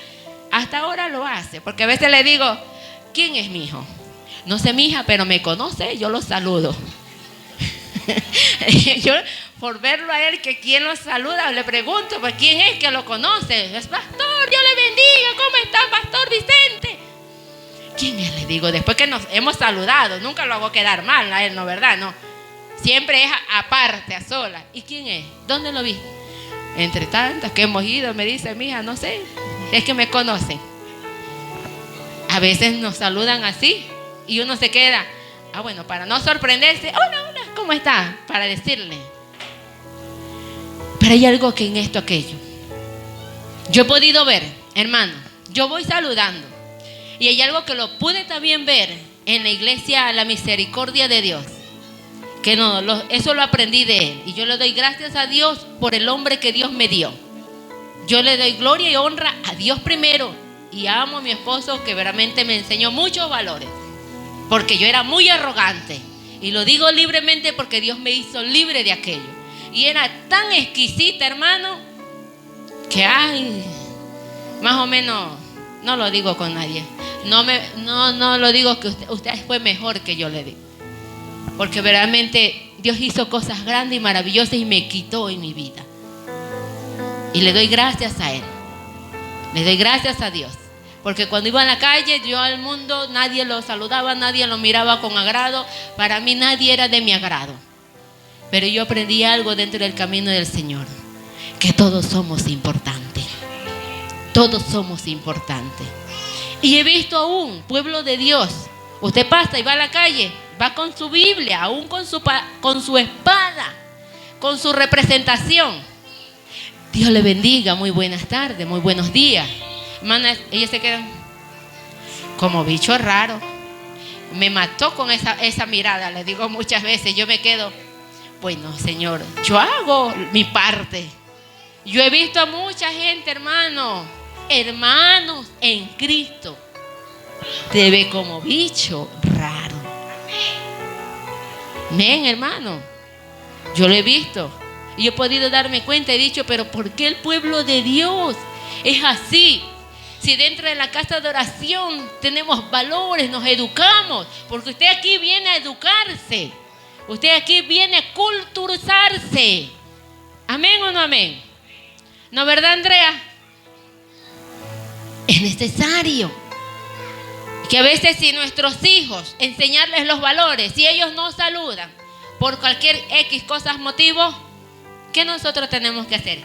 hasta ahora lo hace. Porque a veces le digo, ¿quién es mi hijo? No sé mi hija, pero me conoce, yo lo saludo. Yo, por verlo a él, que quién lo saluda, le pregunto, pues ¿quién es que lo conoce? Es pastor, Dios le bendiga, ¿cómo está, pastor Vicente? ¿Quién es? Le digo, después que nos hemos saludado, nunca lo hago quedar mal a él, ¿no? ¿Verdad? No. Siempre es aparte, a solas. ¿Y quién es? ¿Dónde lo vi? Entre tantas que hemos ido, me dice mi hija, no sé, es que me conocen. A veces nos saludan así y uno se queda, bueno, para no sorprenderse, hola, ¿cómo está? Para decirle. Pero hay algo que en esto, aquello. Yo he podido ver, hermano, yo voy saludando, y hay algo que lo pude también ver en la iglesia La Misericordia de Dios. Que no, eso lo aprendí de él. Y yo le doy gracias a Dios por el hombre que Dios me dio. Yo le doy gloria y honra a Dios primero. Y amo a mi esposo, que verdaderamente me enseñó muchos valores. Porque yo era muy arrogante. Y lo digo libremente porque Dios me hizo libre de aquello. Y era tan exquisita, hermano, que hay, más o menos, no lo digo con nadie, no lo digo que usted fue mejor que yo, le digo, porque verdaderamente Dios hizo cosas grandes y maravillosas y me quitó en mi vida, y le doy gracias a Él, le doy gracias a Dios, porque cuando iba a la calle, yo al mundo, nadie lo saludaba, nadie lo miraba con agrado, para mí nadie era de mi agrado, pero yo aprendí algo dentro del camino del Señor, que todos somos importantes, todos somos importantes. Y he visto aún pueblo de Dios, usted pasa y va a la calle, va con su Biblia, aún con su espada, con su representación. Dios le bendiga, muy buenas tardes, muy buenos días. Hermanas, ellos se quedan como bicho raro. Me mató con esa mirada, le digo muchas veces, yo me quedo, bueno, Señor, yo hago mi parte. Yo he visto a mucha gente, hermanos en Cristo, te ve como bicho raro. Amén, hermano. Yo lo he visto y yo he podido darme cuenta, he dicho, pero ¿por qué el pueblo de Dios es así? Si dentro de la casa de oración tenemos valores, nos educamos, porque usted aquí viene a educarse, usted aquí viene a culturizarse. ¿Amén o no amén? ¿No, verdad, Andrea? Es necesario que a veces, si nuestros hijos enseñarles los valores, si ellos no saludan por cualquier X cosas, motivos, ¿qué nosotros tenemos que hacer?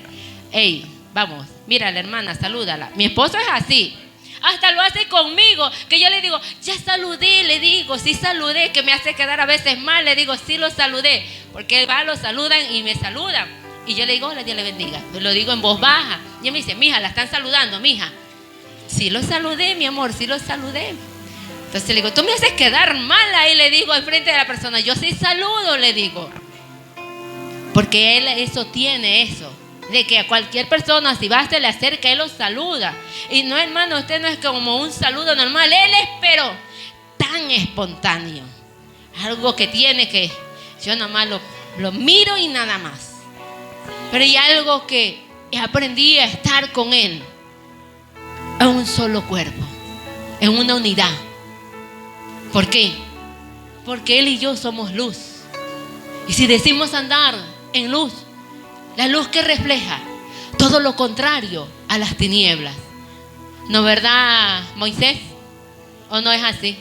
Hey, vamos, mira la hermana, salúdala. Mi esposo es así, hasta lo hace conmigo, que yo le digo, ya saludé, le digo, sí saludé, que me hace quedar a veces mal, le digo, sí lo saludé, porque él va, lo saludan y me saludan. Y yo le digo, hola, Dios le bendiga. Lo digo en voz baja. Y él me dice, mija, la están saludando, mija. Sí lo saludé, mi amor, sí lo saludé. Entonces le digo, tú me haces quedar mal ahí, le digo, al frente de la persona. Yo sí saludo, le digo. Porque él eso tiene eso. De que a cualquier persona, si va, se le acerca, él lo saluda. Y no, hermano, usted no es como un saludo normal. Él es, pero tan espontáneo. Algo que tiene que, yo nomás lo miro y nada más. Pero hay algo que aprendí a estar con Él en un solo cuerpo, en una unidad. ¿Por qué? Porque Él y yo somos luz. Y si decimos andar en luz, la luz que refleja todo lo contrario a las tinieblas. ¿No, verdad, Moisés? ¿O no es así?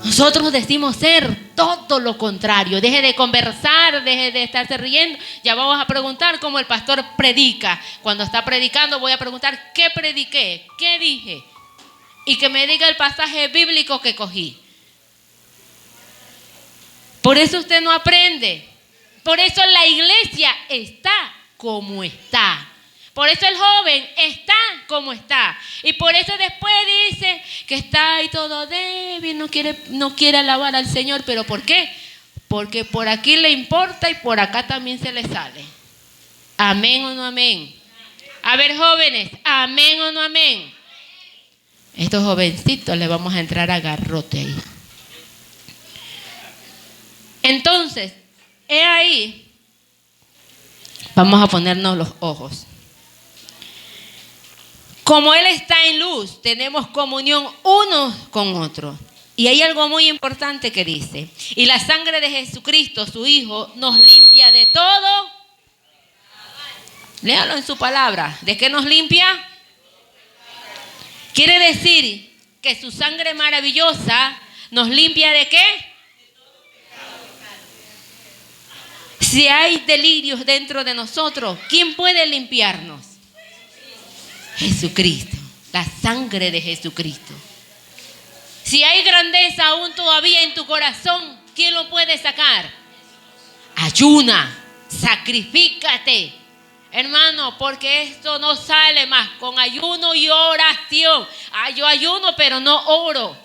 Nosotros decimos ser todo lo contrario. Deje de conversar, deje de estarse riendo. Ya vamos a preguntar cómo el pastor predica. Cuando está predicando voy a preguntar qué prediqué, qué dije. Y que me diga el pasaje bíblico que cogí. Por eso usted no aprende. Por eso la iglesia está como está. Por eso el joven está como está. Y por eso después dice que está ahí todo débil, no quiere alabar al Señor. ¿Pero por qué? Porque por aquí le importa y por acá también se le sale. ¿Amén o no amén? A ver, jóvenes, ¿amén o no amén? Estos jovencitos le vamos a entrar a garrote ahí. Entonces, he ahí, vamos a ponernos los ojos. Como Él está en luz, tenemos comunión unos con otros. Y hay algo muy importante que dice: y la sangre de Jesucristo, su Hijo, nos limpia de todo. Léalo en su palabra. ¿De qué nos limpia? Quiere decir que su sangre maravillosa nos limpia ¿de qué? Si hay delirios dentro de nosotros, ¿quién puede limpiarnos? Jesucristo, la sangre de Jesucristo. Si hay grandeza aún todavía en tu corazón, ¿quién lo puede sacar? Ayuna, sacrifícate, hermano, porque esto no sale más con ayuno y oración. Yo ayuno pero no oro.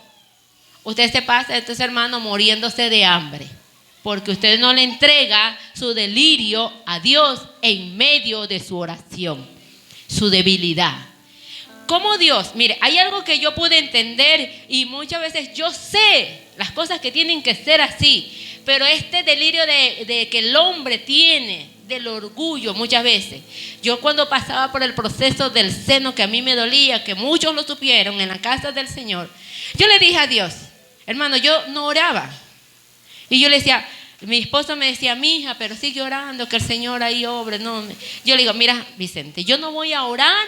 Usted se pasa, entonces, hermano, muriéndose de hambre, porque usted no le entrega su delirio a Dios en medio de su oración, su debilidad. Como Dios, mire, hay algo que yo pude entender y muchas veces yo sé las cosas que tienen que ser así, pero este delirio de que el hombre tiene del orgullo muchas veces. Yo cuando pasaba por el proceso del seno, que a mí me dolía, que muchos lo supieron en la casa del Señor, yo le dije a Dios, hermano, yo no oraba. Y yo le decía, mi esposo me decía, mija, pero sigue orando, que el Señor ahí obre. No. Yo le digo, mira, Vicente, yo no voy a orar,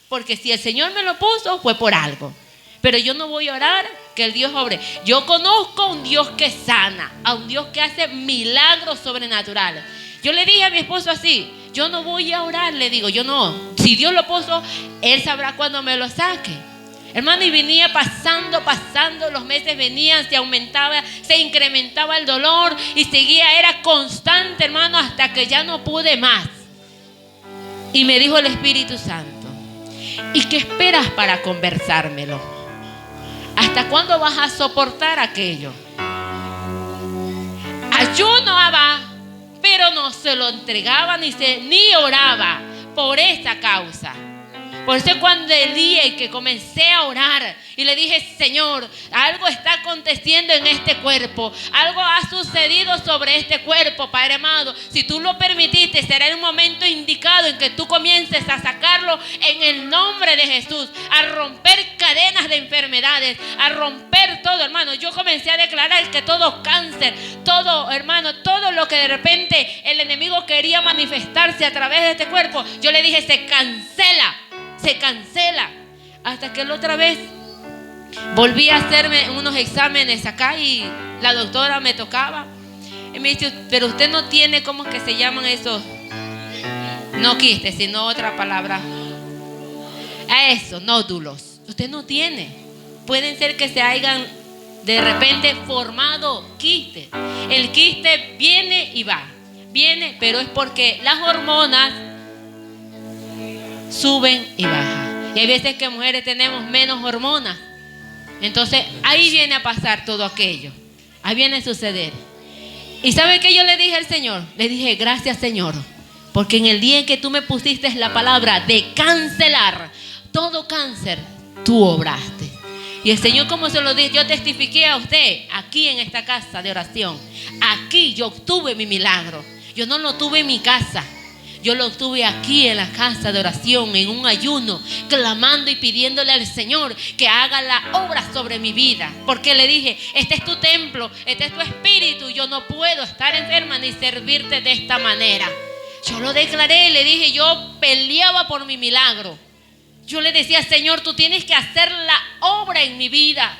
porque si el Señor me lo puso, fue por algo. Pero yo no voy a orar que el Dios obre. Yo conozco a un Dios que sana, a un Dios que hace milagros sobrenaturales. Yo le dije a mi esposo así, yo no voy a orar, le digo, yo no. Si Dios lo puso, Él sabrá cuándo me lo saque. Hermano, y venía pasando, los meses venían, se aumentaba, se incrementaba el dolor y seguía, era constante, hermano, hasta que ya no pude más. Y me dijo el Espíritu Santo, ¿y qué esperas para conversármelo? ¿Hasta cuándo vas a soportar aquello? Ayunaba, pero no se lo entregaba ni oraba por esa causa. Por eso cuando el día en que comencé a orar y le dije, Señor, algo está aconteciendo en este cuerpo, algo ha sucedido sobre este cuerpo, Padre amado. Si tú lo permitiste, será el momento indicado en que tú comiences a sacarlo en el nombre de Jesús, a romper cadenas de enfermedades, a romper todo, hermano. Yo comencé a declarar que todo cáncer, todo, hermano, todo lo que de repente el enemigo quería manifestarse a través de este cuerpo, yo le dije, se cancela. Hasta que la otra vez volví a hacerme unos exámenes acá y la doctora me tocaba y me dice, pero usted no tiene, ¿cómo que se llaman esos? No quistes, sino otra palabra. A eso, nódulos. Usted no tiene. Pueden ser que se hayan de repente formado quistes. El quiste viene y va. Viene, pero es porque las hormonas suben y bajan. Y hay veces que mujeres tenemos menos hormonas. Entonces ahí viene a pasar todo aquello. Ahí viene a suceder. ¿Y sabe qué yo le dije al Señor? Le dije, gracias, Señor, porque en el día en que tú me pusiste la palabra de cancelar todo cáncer, tú obraste. Y el Señor, como se lo dije, yo testifiqué a usted aquí en esta casa de oración. Aquí yo obtuve mi milagro. Yo no lo tuve en mi casa. Yo lo tuve aquí en la casa de oración, en un ayuno, clamando y pidiéndole al Señor que haga la obra sobre mi vida. Porque le dije, este es tu templo, este es tu espíritu. Yo no puedo estar enferma ni servirte de esta manera. Yo lo declaré y le dije, yo peleaba por mi milagro. Yo le decía, Señor, tú tienes que hacer la obra en mi vida.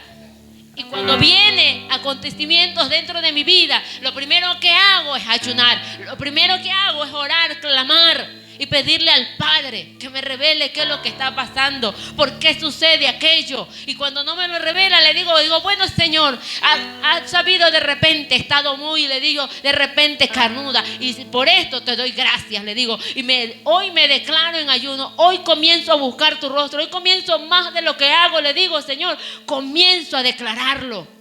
Y cuando vienen acontecimientos dentro de mi vida, lo primero que hago es ayunar. Lo primero que hago es orar, clamar y pedirle al Padre que me revele qué es lo que está pasando, por qué sucede aquello. Y cuando no me lo revela, le digo, bueno, Señor, has sabido de repente, he estado muy, le digo, de repente carnuda, y por esto te doy gracias, le digo. Y hoy me declaro en ayuno, hoy comienzo a buscar tu rostro, hoy comienzo más de lo que hago, le digo, Señor, comienzo a declararlo.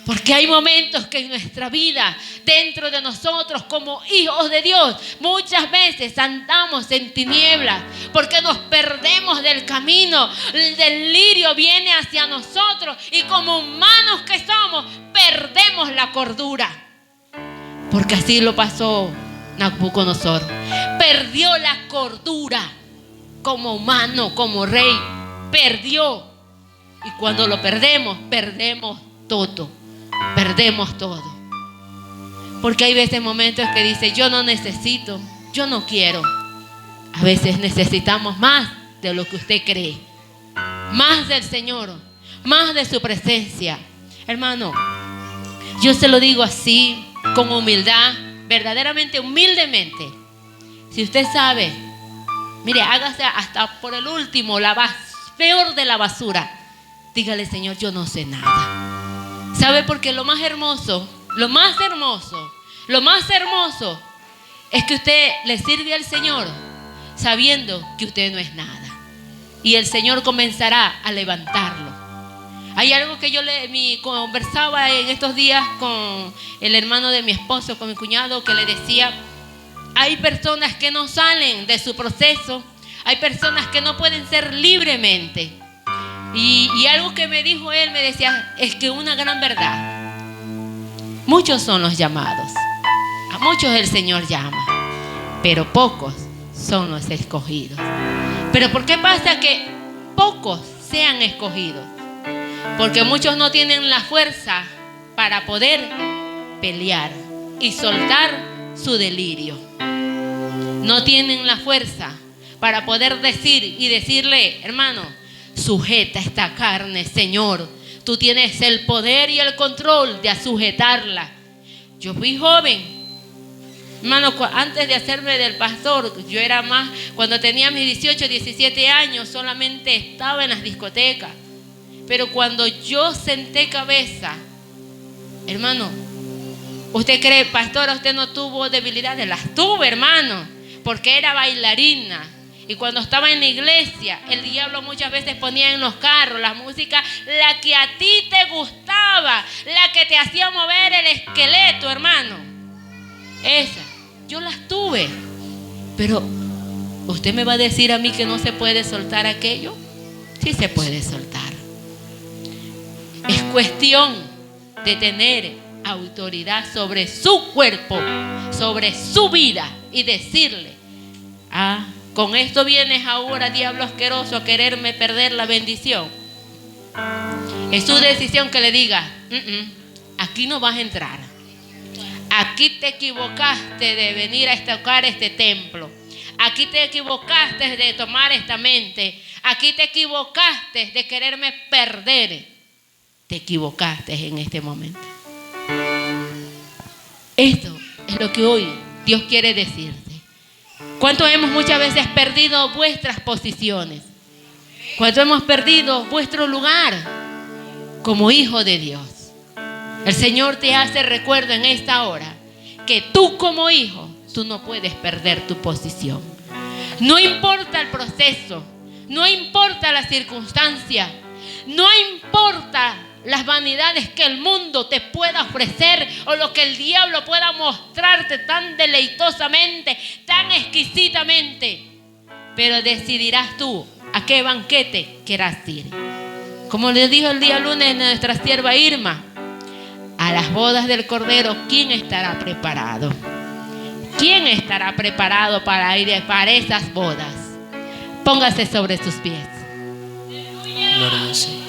Porque hay momentos que en nuestra vida, dentro de nosotros como hijos de Dios, muchas veces andamos en tinieblas porque nos perdemos del camino. El delirio viene hacia nosotros y como humanos que somos, perdemos la cordura. Porque así lo pasó Nabucodonosor. Perdió la cordura como humano, como rey. Perdió. Y cuando lo perdemos, perdemos todo. Perdemos todo. Porque hay veces momentos que dice, yo no necesito, yo no quiero. A veces necesitamos más de lo que usted cree, más del Señor, más de su presencia. Hermano, yo se lo digo así, con humildad, verdaderamente humildemente. Si usted sabe, mire, hágase hasta por el último, peor de la basura. Dígale, Señor, yo no sé nada. ¿Sabe? Porque lo más hermoso es que usted le sirve al Señor sabiendo que usted no es nada. Y el Señor comenzará a levantarlo. Hay algo que yo conversaba en estos días con el hermano de mi esposo, con mi cuñado, que le decía, hay personas que no salen de su proceso, hay personas que no pueden ser libremente. Y algo que me dijo él, me decía, es que una gran verdad, muchos son los llamados, a muchos el Señor llama, pero pocos son los escogidos. Pero ¿por qué pasa que pocos sean escogidos? Porque muchos no tienen la fuerza para poder pelear y soltar su delirio. No tienen la fuerza para poder decir y decirle: hermano, sujeta esta carne, Señor. Tú tienes el poder y el control de sujetarla. Yo fui joven, hermano, antes de hacerme del pastor. Yo era más, cuando tenía mis 18, 17 años, solamente estaba en las discotecas. Pero cuando yo senté cabeza, hermano, ¿usted cree, pastora, usted no tuvo debilidades? Las tuve, hermano, porque era bailarina. Y cuando estaba en la iglesia, el diablo muchas veces ponía en los carros la música, la que a ti te gustaba, la que te hacía mover el esqueleto, hermano. Esa, yo las tuve. Pero, ¿usted me va a decir a mí que no se puede soltar aquello? Sí se puede soltar. Es cuestión de tener autoridad sobre su cuerpo, sobre su vida, y decirle: con esto vienes ahora, diablo asqueroso, a quererme perder la bendición. Es su decisión que le diga: aquí no vas a entrar. Aquí te equivocaste de venir a tocar este templo. Aquí te equivocaste de tomar esta mente. Aquí te equivocaste de quererme perder. Te equivocaste en este momento. Esto es lo que hoy Dios quiere decirte. ¿Cuánto hemos muchas veces perdido vuestras posiciones? ¿Cuánto hemos perdido vuestro lugar como hijo de Dios? El Señor te hace recuerdo en esta hora que tú como hijo, tú no puedes perder tu posición. No importa el proceso, no importa la circunstancia, no importa las vanidades que el mundo te pueda ofrecer o lo que el diablo pueda mostrarte tan deleitosamente, tan exquisitamente, pero decidirás tú a qué banquete quieras ir. Como le dijo el día lunes nuestra sierva Irma, a las bodas del Cordero, ¿quién estará preparado? ¿Quién estará preparado para ir para esas bodas? Póngase sobre sus pies. Gloria al Señor.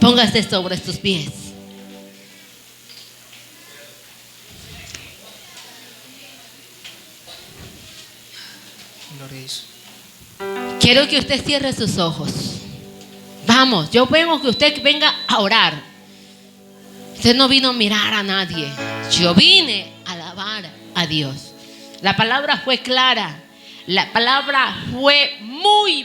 Póngase sobre sus pies. Gloria a Dios. Quiero que usted cierre sus ojos. Vamos, yo vengo que usted venga a orar. Usted no vino a mirar a nadie. Yo vine a alabar a Dios. La palabra fue clara. La palabra fue muy